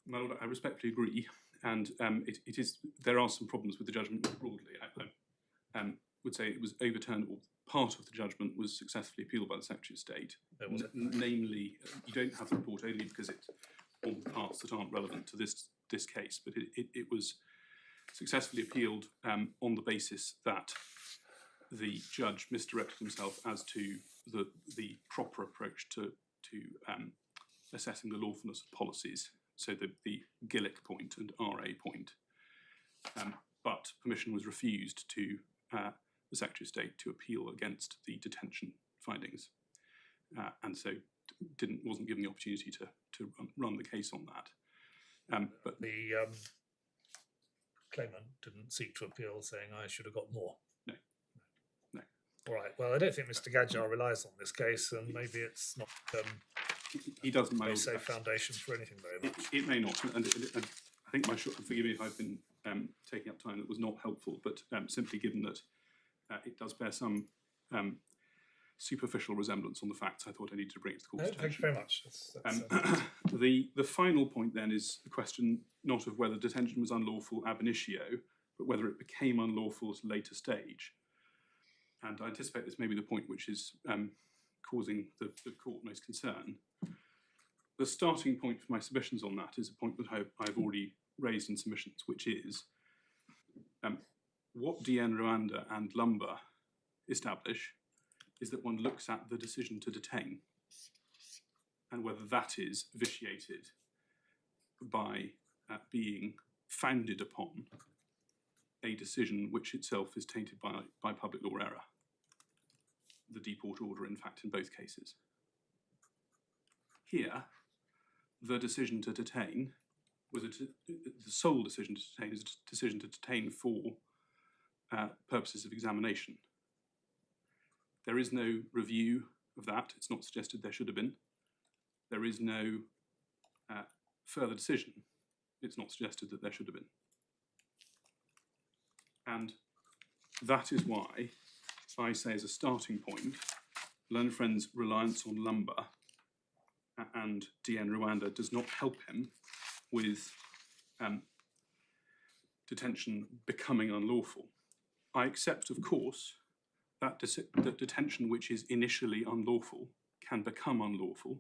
My Lord, I respectfully agree, and it is, there are some problems with the judgment more broadly. I would say it was overturned, or part of the judgment was successfully appealed by the Secretary of State. Namely, you don't have the report only because it's on parts that aren't relevant to this case, but it was successfully appealed on the basis that the judge misdirected himself as to the proper approach to assessing the lawfulness of policies, so the Gillick point and RA point. But permission was refused to the Secretary of State to appeal against the detention findings, and so wasn't given the opportunity to run the case on that. But the claimant didn't seek to appeal, saying I should have got more. No. All right. Well, I don't think Mr. Gadjar relies on this case, and maybe it's not he doesn't. a safe foundation for anything very much. It may not, and I think forgive me if I've been taking up time that was not helpful, but simply given that it does bear some superficial resemblance on the facts, I thought I needed to bring it to the court's attention. Thank you very much. The final point then is the question not of whether detention was unlawful ab initio, but whether it became unlawful at a later stage. And I anticipate this may be the point which is causing the court most concern. The starting point for my submissions on that is a point that I've already raised in submissions, which is what DN Rwanda and Lumber establish is that one looks at the decision to detain and whether that is vitiated by being founded upon a decision which itself is tainted by public law error. The deport order, in fact, in both cases. Here, the decision to detain was the sole decision to detain is a decision to detain for purposes of examination. There is no review of that. It's not suggested there should have been. There is no further decision. It's not suggested that there should have been. And that is why I say as a starting point, Learned Friend's reliance on Lumber and DN Rwanda does not help him with detention becoming unlawful. I accept, of course, that detention which is initially unlawful can become unlawful,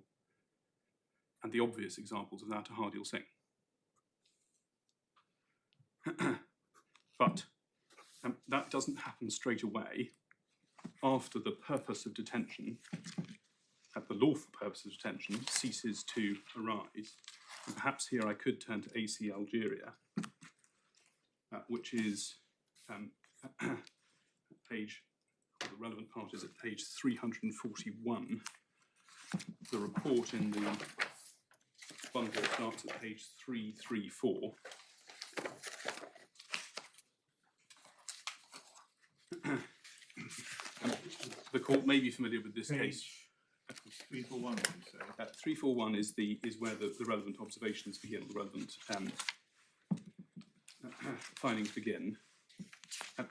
and the obvious examples of that are Hardiel Singh. But that doesn't happen straight away after the purpose of detention, the lawful purpose of detention, ceases to arise. And perhaps here I could turn to AC Algeria, which is page, the relevant part is at page 341. The report in the bundle starts at page 334. The court may be familiar with this case. 341, what you say? 341 is where the relevant observations begin, the relevant findings begin.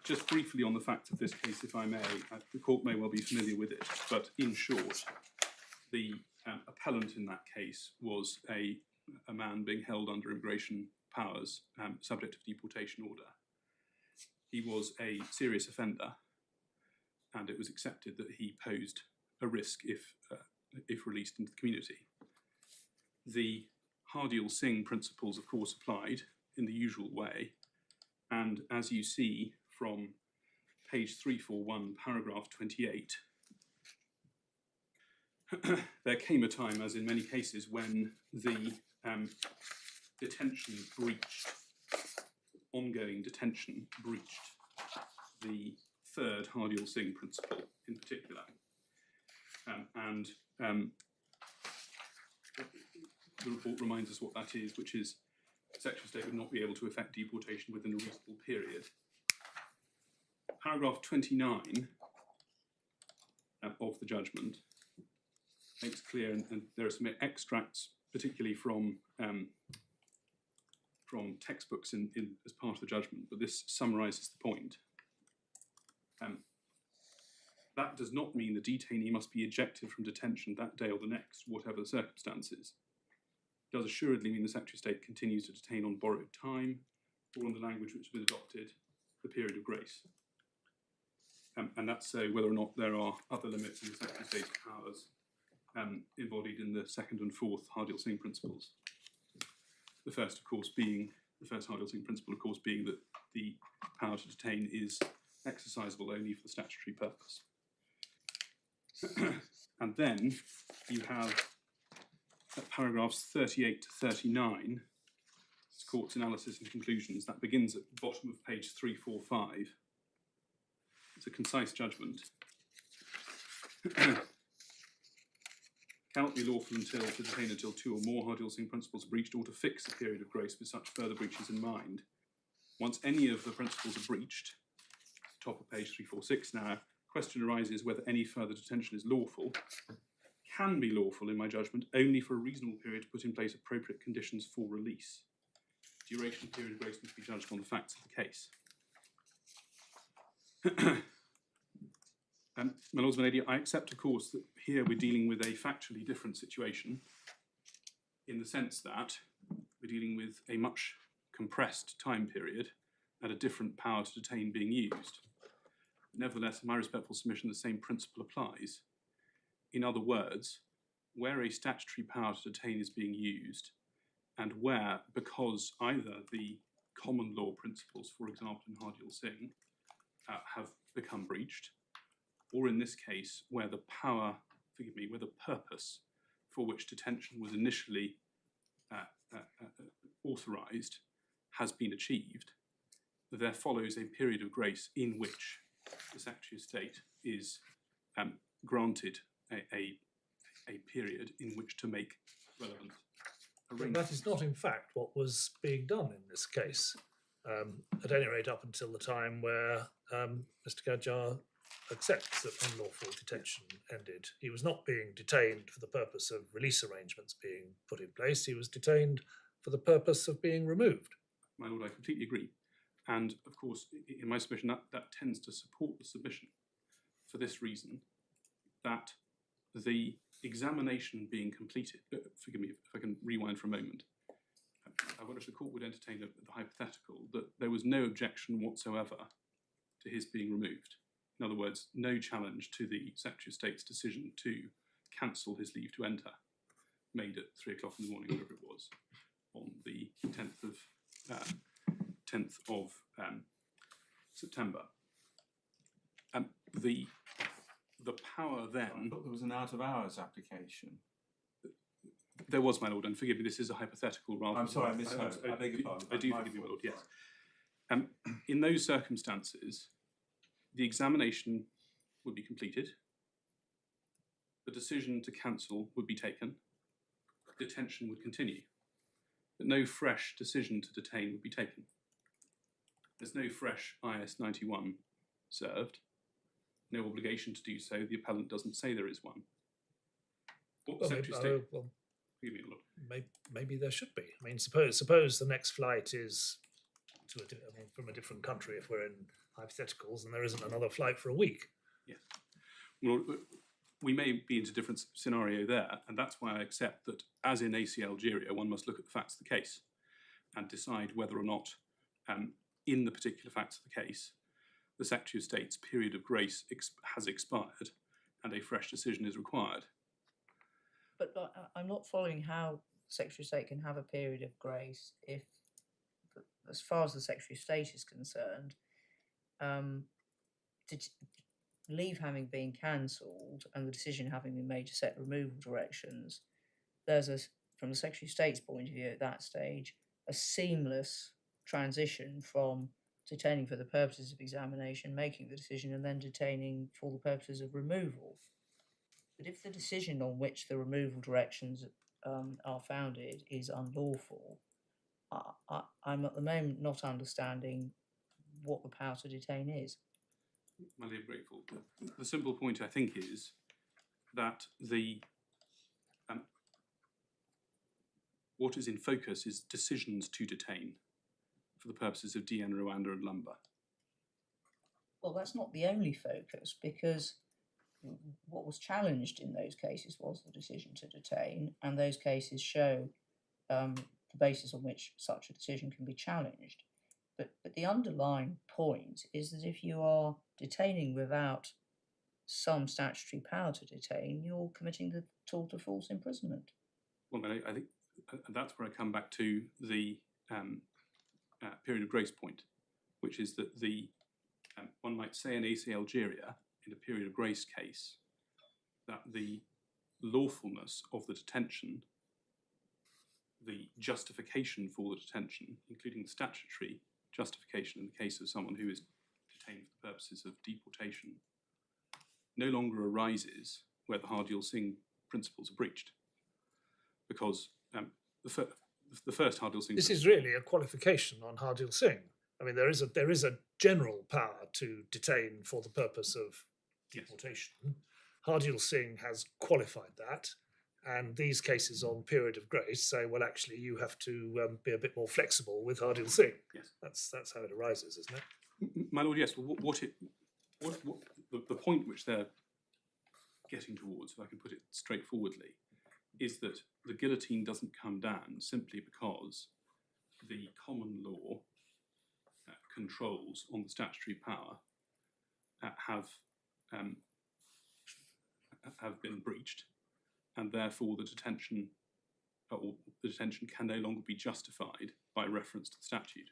Just briefly on the facts of this case, if I may, the court may well be familiar with it, but in short, the appellant in that case was a man being held under immigration powers, subject of deportation order. He was a serious offender, and it was accepted that he posed a risk if released into the community. The Hardial Singh principles, of course, applied in the usual way. And as you see from page 341, paragraph 28, there came a time, as in many cases, when the detention breached, ongoing detention breached the third Hardial Singh principle in particular. The report reminds us what that is, which is the Secretary of State would not be able to effect deportation within a reasonable period. Paragraph 29 of the judgment makes clear, and there are some extracts, particularly from textbooks as part of the judgment, but this summarises the point. That does not mean the detainee must be ejected from detention that day or the next, whatever the circumstances. It does assuredly mean the Secretary of State continues to detain on borrowed time, or on the language which has been adopted, the period of grace. And that's so whether or not there are other limits in the Secretary of State's powers embodied in the second and fourth Hardial Singh principles. The first Hardial Singh principle, of course, being that the power to detain is exercisable only for the statutory purpose. And then you have paragraphs 38 to 39, this court's analysis and conclusions. That begins at the bottom of page 345. It's a concise judgment. Cannot be lawful to detain until two or more Hardial Singh principles are breached, or to fix a period of grace with such further breaches in mind. Once any of the principles are breached, top of page 346 now, question arises whether any further detention is lawful. Can be lawful, in my judgment, only for a reasonable period to put in place appropriate conditions for release. Duration period of grace must be judged on the facts of the case. My Lords and Lady, I accept, of course, that here we're dealing with a factually different situation, in the sense that we're dealing with a much compressed time period and a different power to detain being used. Nevertheless, in my respectful submission, the same principle applies. In other words, where a statutory power to detain is being used, and where, because either the common law principles, for example, in Hardial Singh, have become breached, or in this case, where the power, where the purpose for which detention was initially authorised has been achieved, there follows a period of grace in which the Secretary of State is granted a period in which to make relevant But arrangements. that is not, in fact, what was being done in this case. At any rate, up until the time where Mr. Gadjar accepts that unlawful detention ended. He was not being detained for the purpose of release arrangements being put in place. He was detained for the purpose of being removed. My Lord, I completely agree. And of course, in my submission, that tends to support the submission for this reason, that the examination being completed, forgive me if I can rewind for a moment. I wonder if the court would entertain the hypothetical that there was no objection whatsoever to his being removed. In other words, no challenge to the Secretary of State's decision to cancel his leave to enter, made at 3 o'clock in the morning, whatever it was, on the 10th of September. The power then... I thought there was an out of hours application. There was, my Lord, and forgive me, this is a hypothetical rather I'm sorry, I than- misheard. I beg your pardon. I do My forgive you, my fault, Lord, yes. In those circumstances, the examination would be completed, the decision to cancel would be taken, detention would continue, but no fresh decision to detain would be taken. There's no fresh IS 91 served, no obligation to do so. The appellant doesn't say there is one. What the Secretary of State... Forgive me, Lord. Maybe there should be. I mean, suppose the next flight is from a different country, if we're in hypotheticals, and there isn't another flight for a week. Yes. Well, we may be into a different scenario there, and that's why I accept that, as in AC Algeria, one must look at the facts of the case and decide whether or not, in the particular facts of the case, the Secretary of State's period of grace has expired and a fresh decision is required. But I'm not following how Secretary of State can have a period of grace if, as far as the Secretary of State is concerned, leave having been cancelled and the decision having been made to set removal directions, there's from the Secretary of State's point of view at that stage, a seamless transition from detaining for the purposes of examination, making the decision, and then detaining for the purposes of removal. But if the decision on which the removal directions are founded is unlawful, I'm at the moment not understanding what the power to detain is. I'm grateful. The simple point, I think, is that what is in focus is decisions to detain for the purposes of DN, Rwanda and Lumber. Well, that's not the only focus, because what was challenged in those cases was the decision to detain, and those cases show the basis on which such a decision can be challenged. But the underlying point is that if you are detaining without some statutory power to detain, you're committing the tort of false imprisonment. Well, I think that's where I come back to the period of grace point, which is that one might say in AC Algeria, in a period of grace case, that the lawfulness of the detention, the justification for the detention, including the statutory justification in the case of someone who is detained for the purposes of deportation, no longer arises where the Hardyal Singh principles are breached. Because the first Hardyal Singh... This is really a qualification on Hardyal Singh. I mean, there is a general power to detain for the purpose of deportation. Yes. Hardyal Singh has qualified that, and these cases on period of grace say, well, actually, you have to be a bit more flexible with Hardyal Singh. Yes, that's how it arises, isn't it? My lord, yes. The point which they're getting towards, if I can put it straightforwardly, is that the guillotine doesn't come down simply because the common law controls on the statutory power have been breached, and therefore the detention can no longer be justified by reference to the statute.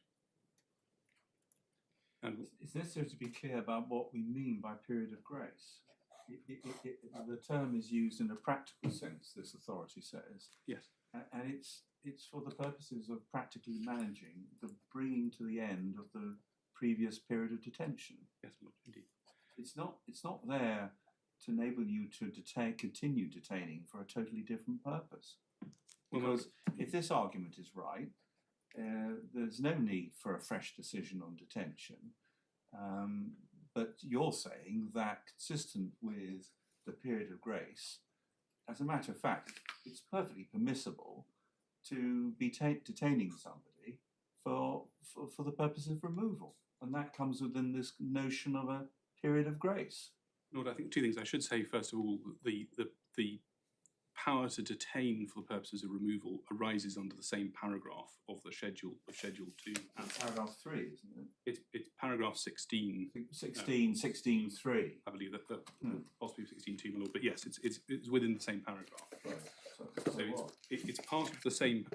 And it's necessary to be clear about what we mean by period of grace. The term is used in a practical sense, this authority says. Yes. And it's for the purposes of practically managing the bringing to the end of the previous period of detention. Yes, indeed. It's not there to enable you to continue detaining for a totally different purpose. Because if this argument is right, there's no need for a fresh decision on detention. But you're saying that, consistent with the period of grace, as a matter of fact, it's perfectly permissible to be detaining somebody for the purpose of removal, and that comes within this notion of a period of grace. Lord, I think two things. I should say, first of all, the power to detain for the purposes of removal arises under the same paragraph of the Schedule 2. Paragraph 3, isn't it? It's paragraph 16. 16.3. I believe that possibly 16.2, my lord. But yes, it's within the same paragraph. Right. So it's part of the same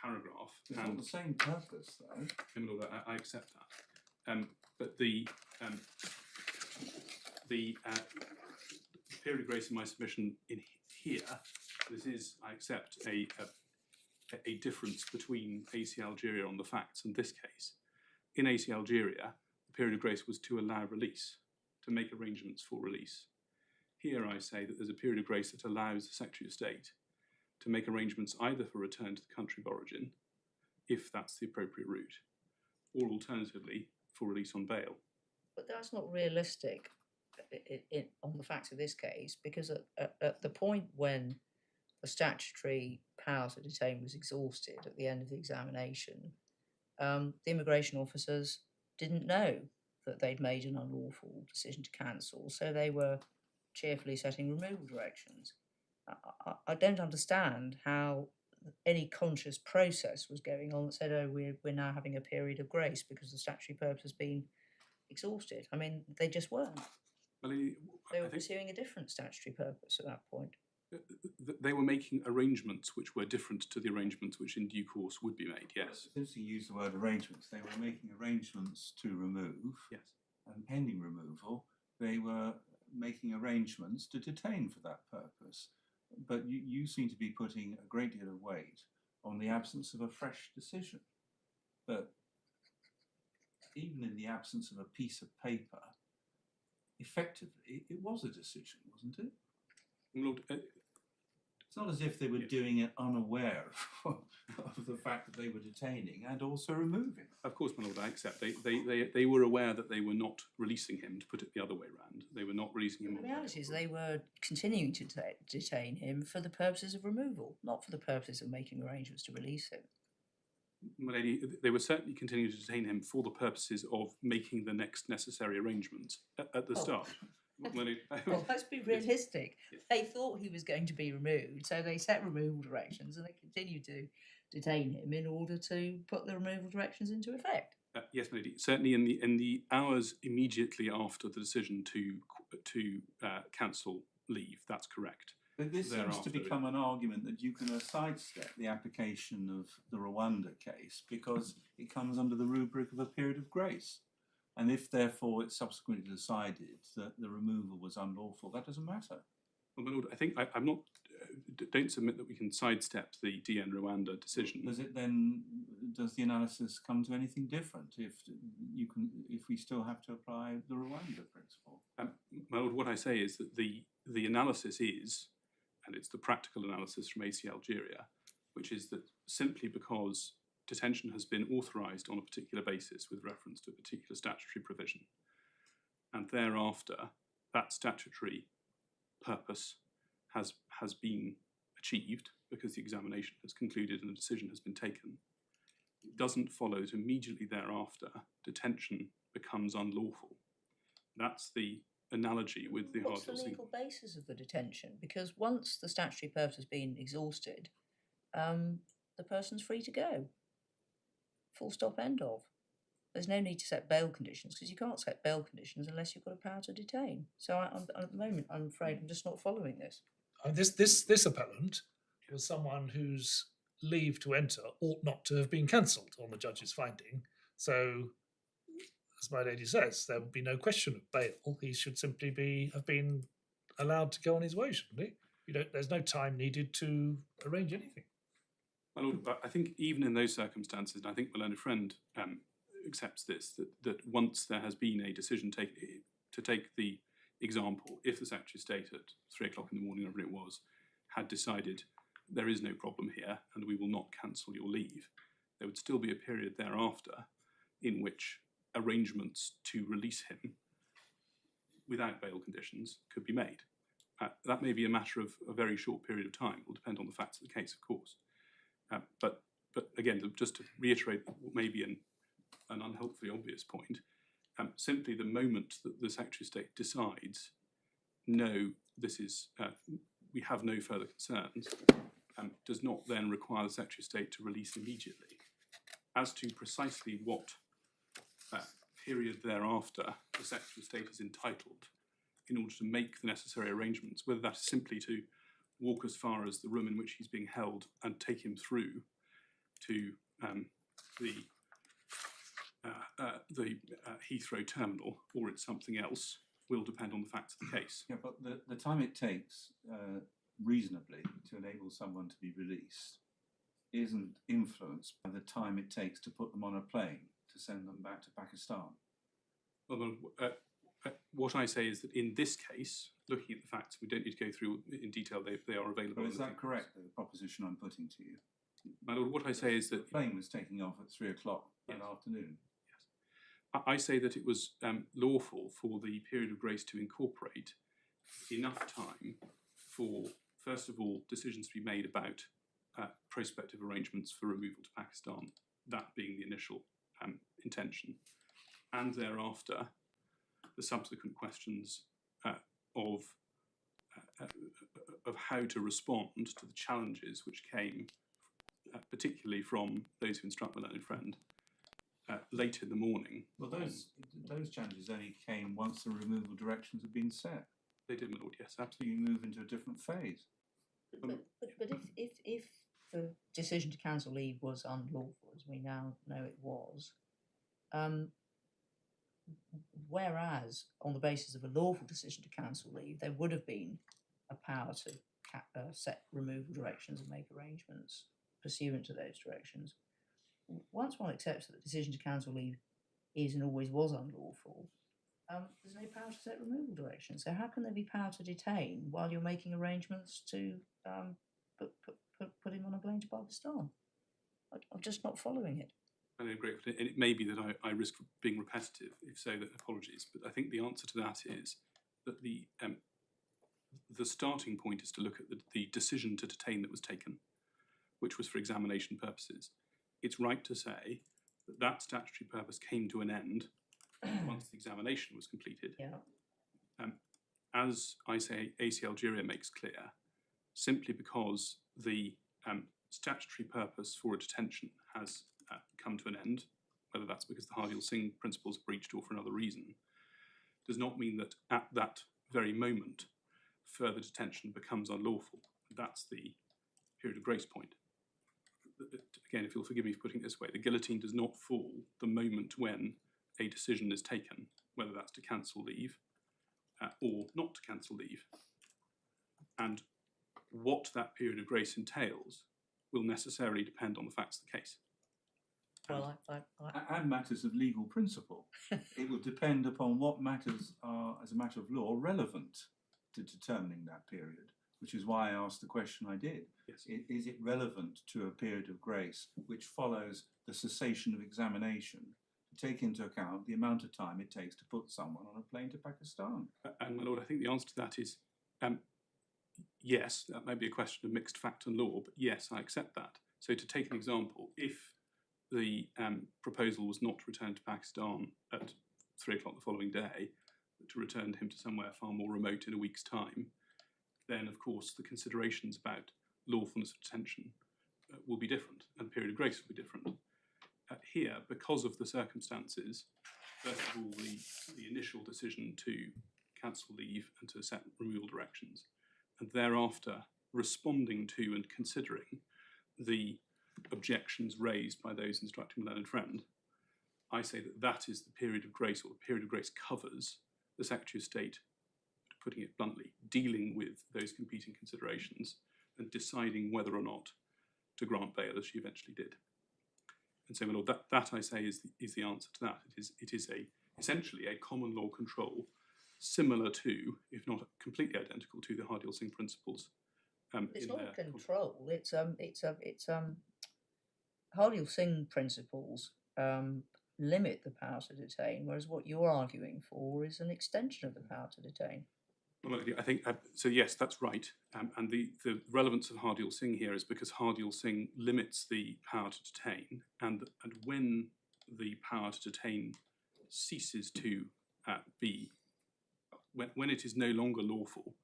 paragraph. It's not the same purpose, though. My lord, I accept that. But the period of grace in my submission in here, this is, I accept, a difference between AC Algeria on the facts and this case. In AC Algeria, the period of grace was to allow release, to make arrangements for release. Here I say that there's a period of grace that allows the Secretary of State to make arrangements either for return to the country of origin, if that's the appropriate route, or alternatively for release on bail. But that's not realistic on the facts of this case, because at the point when the statutory power to detain was exhausted at the end of the examination, the immigration officers didn't know that they'd made an unlawful decision to cancel, so they were cheerfully setting removal directions. I don't understand how any conscious process was going on that said, oh, we're now having a period of grace because the statutory purpose has been exhausted. I mean, they just weren't. Well, They were pursuing a different statutory purpose at that point. They were making arrangements which were different to the arrangements which in due course would be made, yes. Since you use the word arrangements, they were making arrangements to remove, Yes. and pending removal, they were making arrangements to detain for that purpose. But you seem to be putting a great deal of weight on the absence of a fresh decision. But even in the absence of a piece of paper, effectively, it was a decision, wasn't it? Lord, It's not as if they were doing it unaware of the fact that they were detaining and also removing. of course, my lord, I accept. They were aware that they were not releasing him, to put it the other way round. They were not releasing him. The reality is they were continuing to detain him for the purposes of removal, not for the purposes of making arrangements to release him. My lady, they were certainly continuing to detain him for the purposes of making the next necessary arrangements at the start. My lady, Well, let's be realistic. They thought he was going to be removed, so they set removal directions and they continued to detain him in order to put the removal directions into effect. yes, my lady. Certainly, in the hours immediately after the decision to cancel leave, that's correct. But this seems to Thereafter, become an argument that you can sidestep the application of the Rwanda case because it comes under the rubric of a period of grace. And if, therefore, it's subsequently decided that the removal was unlawful, that doesn't matter. Well, my lord, I think I'm not. Don't submit that we can sidestep the DN Rwanda decision. Does the analysis come to anything different if we still have to apply the Rwanda principle? My lord, what I say is that the analysis is, and it's the practical analysis from AC Algeria, which is that simply because detention has been authorised on a particular basis with reference to a particular statutory provision, and thereafter that statutory purpose has been achieved because the examination has concluded and a decision has been taken, it doesn't follow that immediately thereafter detention becomes unlawful. That's the analogy with the What's the hardship. legal basis of the detention? Because once the statutory purpose has been exhausted, the person's free to go. Full stop, end of. There's no need to set bail conditions because you can't set bail conditions unless you've got a power to detain. So at the moment, I'm afraid I'm just not following this. This appellant was someone whose leave to enter ought not to have been cancelled on the judge's finding. So, as my lady says, there would be no question of bail. He should simply have been allowed to go on his way, shouldn't he? There's no time needed to arrange anything. My lord, but I think even in those circumstances, and I think my learned friend accepts this, that once there has been a decision taken, to take the example, if the Secretary of State at 3 o'clock in the morning, whatever it was, had decided there is no problem here and we will not cancel your leave, there would still be a period thereafter in which arrangements to release him without bail conditions could be made. That may be a matter of a very short period of time. It will depend on the facts of the case, of course. But again, just to reiterate what may be an unhelpfully obvious point, simply the moment that the Secretary of State decides, no, this is, we have no further concerns, does not then require the Secretary of State to release immediately. As to precisely what period thereafter the Secretary of State is entitled in order to make the necessary arrangements, whether that is simply to walk as far as the room in which he's being held and take him through to the Heathrow terminal, or it's something else, will depend on the facts of the case. Yeah, but the time it takes reasonably to enable someone to be released isn't influenced by the time it takes to put them on a plane to send them back to Pakistan. Well, what I say is that in this case, looking at the facts, we don't need to go through in detail, they are available. But is that correct, the proposition I'm putting to you? My lord, what I say is that the plane was taking off at 3 o'clock that afternoon. Yes. I say that it was lawful for the period of grace to incorporate enough time for, first of all, decisions to be made about prospective arrangements for removal to Pakistan, that being the initial intention, and thereafter the subsequent questions of how to respond to the challenges which came, particularly from those who instruct my learned friend, late in the morning. Well, those challenges only came once the removal directions had been set. They did, my lord, yes, So absolutely. you move into a different phase. But if the decision to cancel leave was unlawful, as we now know it was, whereas on the basis of a lawful decision to cancel leave, there would have been a power to set removal directions and make arrangements pursuant to those directions. Once one accepts that the decision to cancel leave is and always was unlawful, there's no power to set removal directions. So how can there be power to detain while you're making arrangements to put him on a plane to Pakistan? I'm just not following it. I agree with it. And it may be that I risk being repetitive. If so, then apologies. But I think the answer to that is that the starting point is to look at the decision to detain that was taken, which was for examination purposes. It's right to say that that statutory purpose came to an end once the examination was completed. Yeah. As I say, AC Algeria makes clear, simply because the statutory purpose for a detention has come to an end, whether that's because the Hardiel-Singh principles are breached or for another reason, does not mean that at that very moment further detention becomes unlawful. That's the period of grace point. Again, if you'll forgive me for putting it this way, the guillotine does not fall the moment when a decision is taken, whether that's to cancel leave or not to cancel leave. And what that period of grace entails will necessarily depend on the facts of the case. Well, And matters of legal principle. It will depend upon what matters are, as a matter of law, relevant to determining that period, which is why I asked the question I did. Yes. Is it relevant to a period of grace which follows the cessation of examination to take into account the amount of time it takes to put someone on a plane to Pakistan? And my lord, I think the answer to that is yes, that may be a question of mixed fact and law, but yes, I accept that. So to take an example, if the proposal was not to return to Pakistan at 3 o'clock the following day, but to return him to somewhere far more remote in a week's time, then of course the considerations about lawfulness of detention will be different, and period of grace will be different. Here, because of the circumstances, first of all, the initial decision to cancel leave and to set removal directions, and thereafter responding to and considering the objections raised by those instructing my learned friend, I say that that is the period of grace, or the period of grace covers the Secretary of State, putting it bluntly, dealing with those competing considerations and deciding whether or not to grant bail, as she eventually did. And so, my lord, that I say is the answer to that. It is essentially a common law control, similar to, if not completely identical to, the Hardiel-Singh principles. it's not a control. It's Hardiel-Singh principles limit the power to detain, whereas what you're arguing for is an extension of the power to detain. Well, I think so. Yes, that's right. And the relevance of Hardiel-Singh here is because Hardiel-Singh limits the power to detain, and when the power to detain ceases to be, when it is no longer lawful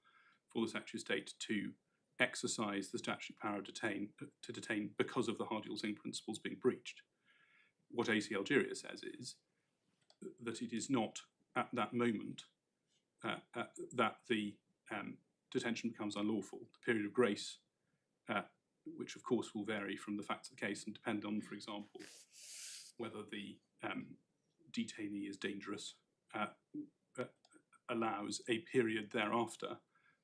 for the Secretary of State to exercise the statutory power to detain because of the Hardiel-Singh principles being breached, what AC Algeria says is that it is not at that moment that the detention becomes unlawful. The period of grace, which of course will vary from the facts of the case and depend on, for example, whether the detainee is dangerous, allows a period thereafter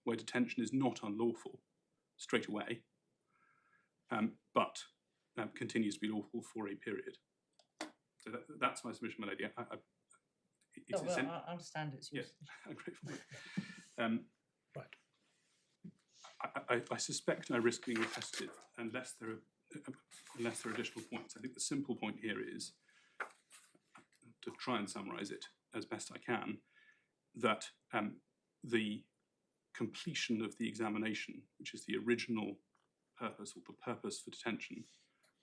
where detention is not unlawful straight away, but continues to be lawful for a period. So that's my submission, my lady. I understand it's yes, I'm grateful. Right. I suspect I risk being repetitive unless there are additional points. I think the simple point here is, to try and summarise it as best I can, that the completion of the examination, which is the original purpose, or the purpose for detention,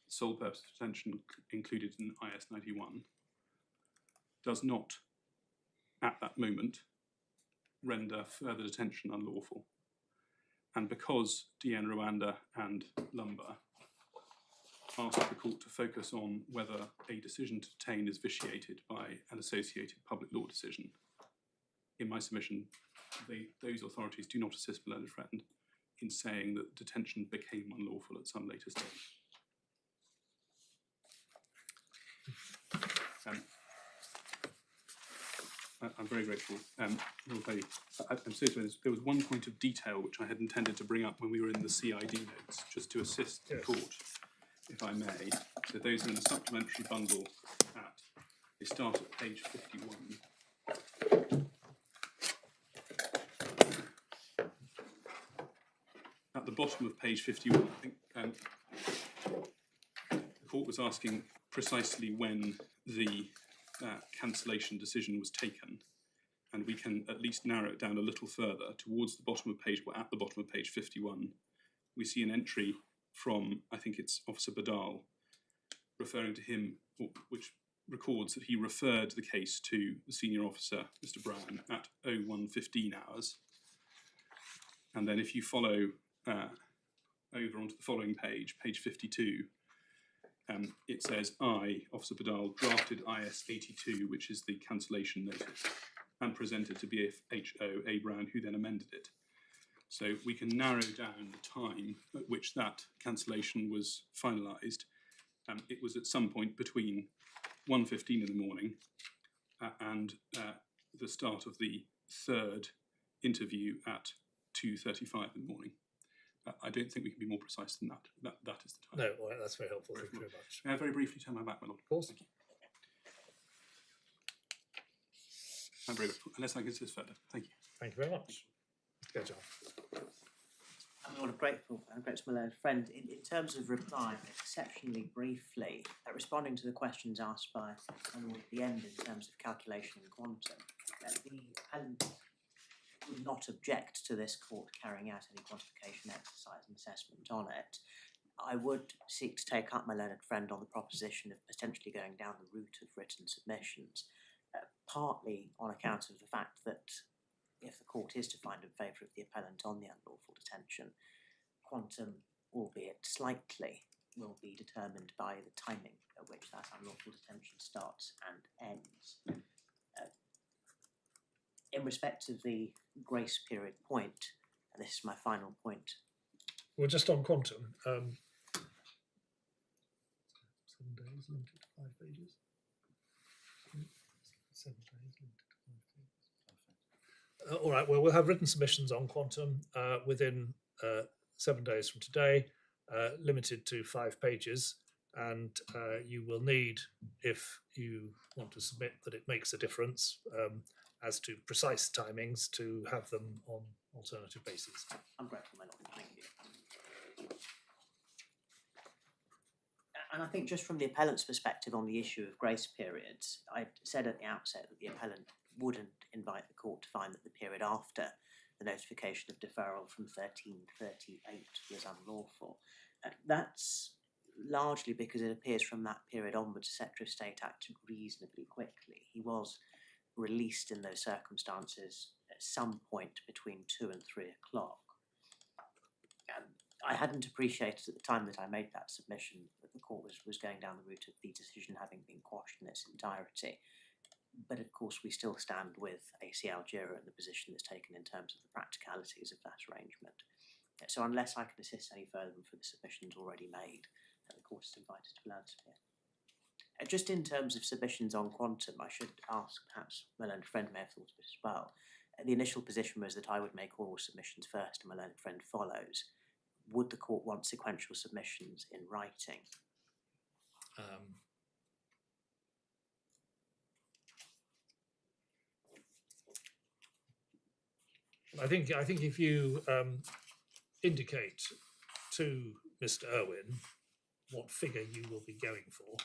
the sole purpose of detention included in IS 91, does not, at that moment, render further detention unlawful. And because DN Rwanda and Lumber asked the court to focus on whether a decision to detain is vitiated by an associated public law decision, in my submission, those authorities do not assist my learned friend in saying that detention became unlawful at some later stage. I'm very grateful. I'm serious. There was one point of detail which I had intended to bring up when we were in the CID notes, just to assist the court, if I may. So those are in the supplementary bundle they start at page 51. At the bottom of page 51, I think the court was asking precisely when the cancellation decision was taken, and we can at least narrow it down a little further towards the bottom of page, at the bottom of page 51. We see an entry from, I think it's Officer Badal, referring to him, which records that he referred the case to the senior officer, Mr. Brown, at 01:15 hours. And then if you follow over onto the following page, page 52, it says, I, Officer Badal, drafted IS 82, which is the cancellation notice, and presented to BFHO A. Brown, who then amended it. So we can narrow down the time at which that cancellation was finalised. It was at some point between 1:15 in the morning and the start of the third interview at 2:35 in the morning. I don't think we can be more precise than that. That is the time. No, well, that's very helpful. Thank you very much. May I very briefly turn my back, my lord? Of course. Thank you. I'm very grateful. Unless I can assist further. Thank you. Thank you very much. Go, John. I'm grateful to my learned friend. In terms of replying exceptionally briefly, responding to the questions asked by Emily at the end in terms of calculation and quantum, the appellant would not object to this court carrying out any quantification exercise and assessment on it. I would seek to take up my learned friend on the proposition of potentially going down the route of written submissions, partly on account of the fact that if the court is to find in favour of the appellant on the unlawful detention, quantum, albeit slightly, will be determined by the timing at which that unlawful detention starts and ends. In respect of the grace period point, and this is my final point. We're just on quantum. 7 days limited to 5 pages. 7 days limited to 5 pages. All right, well, we'll have written submissions on quantum within 7 days from today, limited to 5 pages. And you will need, if you want to submit that it makes a difference, as to precise timings, to have them on alternative bases. I'm grateful, my lord. Thank you. And I think just from the appellant's perspective on the issue of grace periods, I said at the outset that the appellant wouldn't invite the court to find that the period after the notification of deferral from 1338 was unlawful. That's largely because it appears from that period onwards the Secretary of State acted reasonably quickly. He was released in those circumstances at some point between 2 and 3 o'clock. I hadn't appreciated at the time that I made that submission that the court was going down the route of the decision having been quashed in its entirety. But of course we still stand with ACL Jura in the position that's taken in terms of the practicalities of that arrangement. So unless I can assist any further for the submissions already made, the court is invited to Elisabeth. Just in terms of submissions on quantum, I should ask, perhaps my learned friend may have thought of it as well. The initial position was that I would make oral submissions first and my learned friend follows. Would the court want sequential submissions in writing? I think if you indicate to Mr. Irwin what figure you will be going for,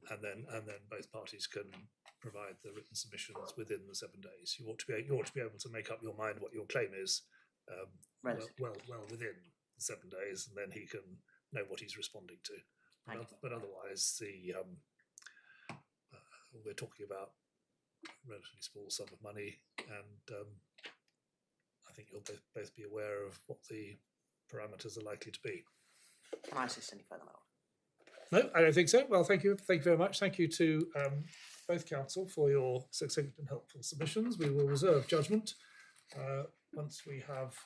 and then both parties can provide the written submissions within the 7 days. You ought to be able to make up your mind what your claim is well within the 7 days, and then he can know what he's responding to. But otherwise, we're talking about a relatively small sum of money, and I think you'll both be aware of what the parameters are likely to be. Can I assist any further, my lord? No, I don't think so. Well, thank you very much. Thank you to both counsel for your succinct and helpful submissions. We will reserve judgment once we have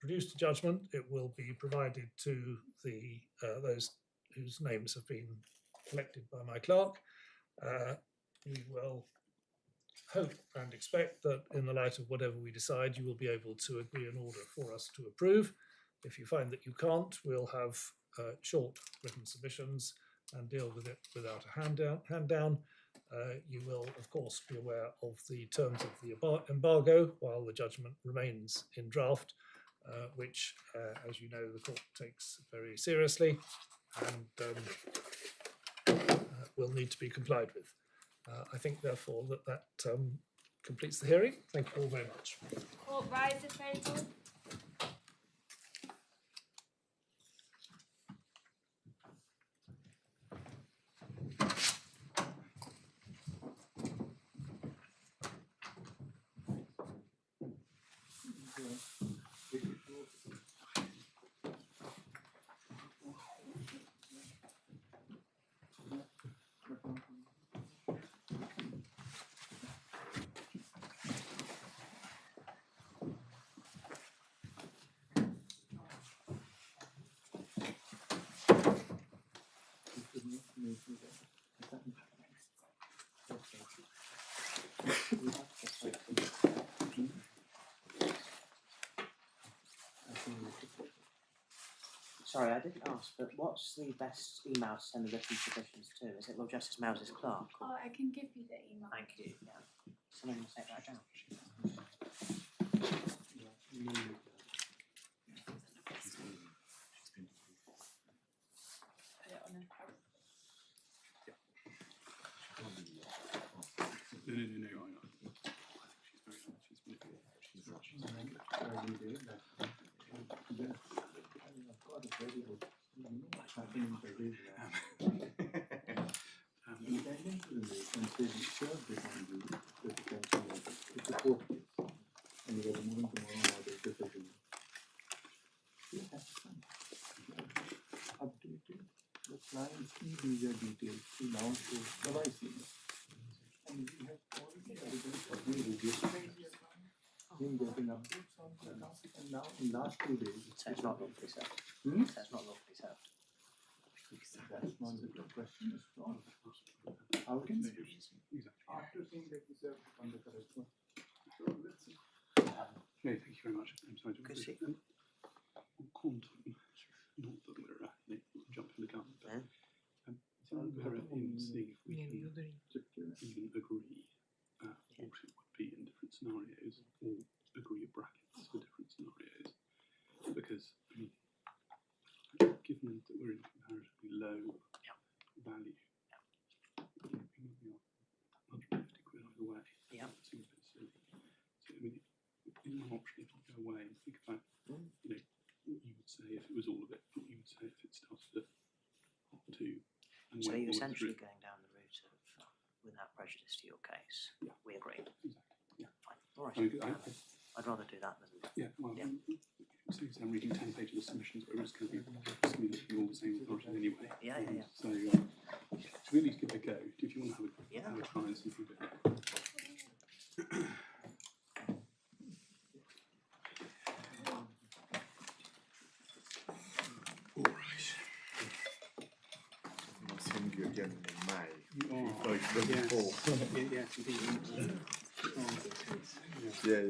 produced a judgment, it will be provided to the those whose names have been collected by my clerk. We will hope and expect that in the light of whatever we decide, you will be able to agree an order for us to approve. If you find that you can't, we'll have short written submissions and deal with it without a hand down. You will, of course, be aware of the terms of the embargo while the judgment remains in draft, which, as you know, the court takes very seriously and will need to be complied with. I think, therefore, that completes the hearing. Thank you all very much. Court rise if able. Sorry, I didn't ask, but what's the best email to send the written submissions to? Is it Lord Justice Mouse's clerk? Or... Oh, I can give you the email. Thank you. Yeah. Someone will take that down. Put it on a No, I think she's very nice. Updated the client's e-visa details to now show the license. And we have already evidence of the him getting updates on the account, and now in last 2 days. So it's not lawfully served. Hmm? So it's not lawfully served. That's not the question is wrong. How can we, after seeing that we served on the correct one? No, thank you very much. I'm sorry to Good see. on quantum, not that we're jumping the gun, but is there any merit in seeing if we can even agree what it would be in different scenarios, or agree brackets for different scenarios? Because, I mean, given that we're in comparatively low value, we are 150 quid either way. Yeah. It seems a bit silly. So, I mean, in one option, if you go away and think about, you know, what you would say if it was all of it, what you would say if it started at part 2. And So went you're all the way essentially through. going down the route of without prejudice to your case. Yeah. We agree. Exactly. Yeah. Fine. All right. I mean, I'd rather do that than. yeah, well, Yeah. so I'm reading 10 pages of submissions, but we're just going to be communicating all the same authority anyway. Yeah. So, should we at least give it a go? If you want to have a try and see if you can. All right. I'll send you again in May. Yeah.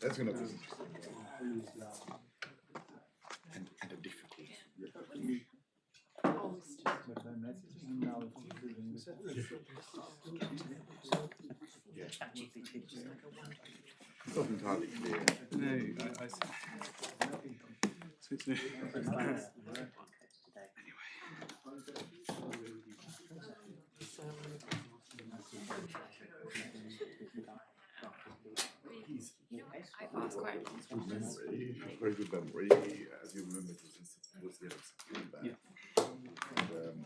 That's going to be interesting. And a difficult. Yeah. It's not entirely clear. No, I see. So it's I've asked questions. Very good memory. As you remember, it was the end of September. Yeah.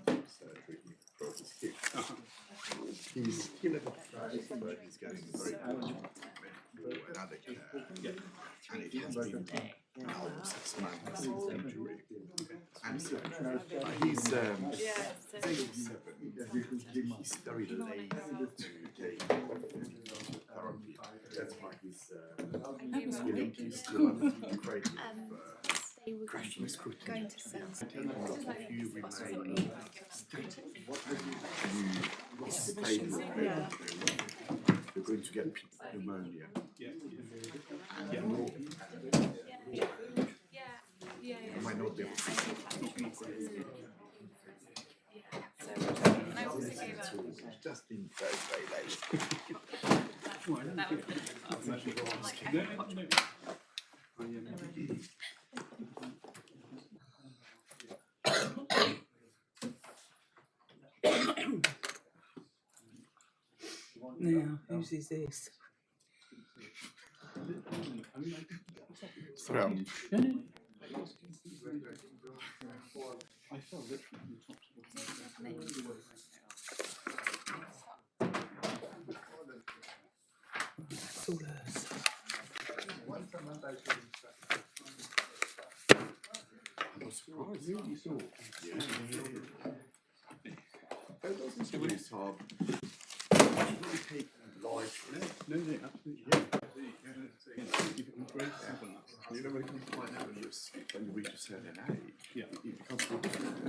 And, so he broke his hip. He's still at the price, but he's getting very much another care. And it has been now 6 months injury. And so he's 37. He's very late to take therapy. That's why he's link is still creative They were question scrutiny. going to send If you remain static, what you you're going to get pneumonia. You might not be able to. Just been very, very late. Now, whose is this? Throw. I fell literally from the top to It's all hers. I was surprised. Really thought. Yeah. It doesn't seem really hard. Really take life. No, absolutely. You know when it comes to find out when you reach a certain age, yeah, it becomes more difficult.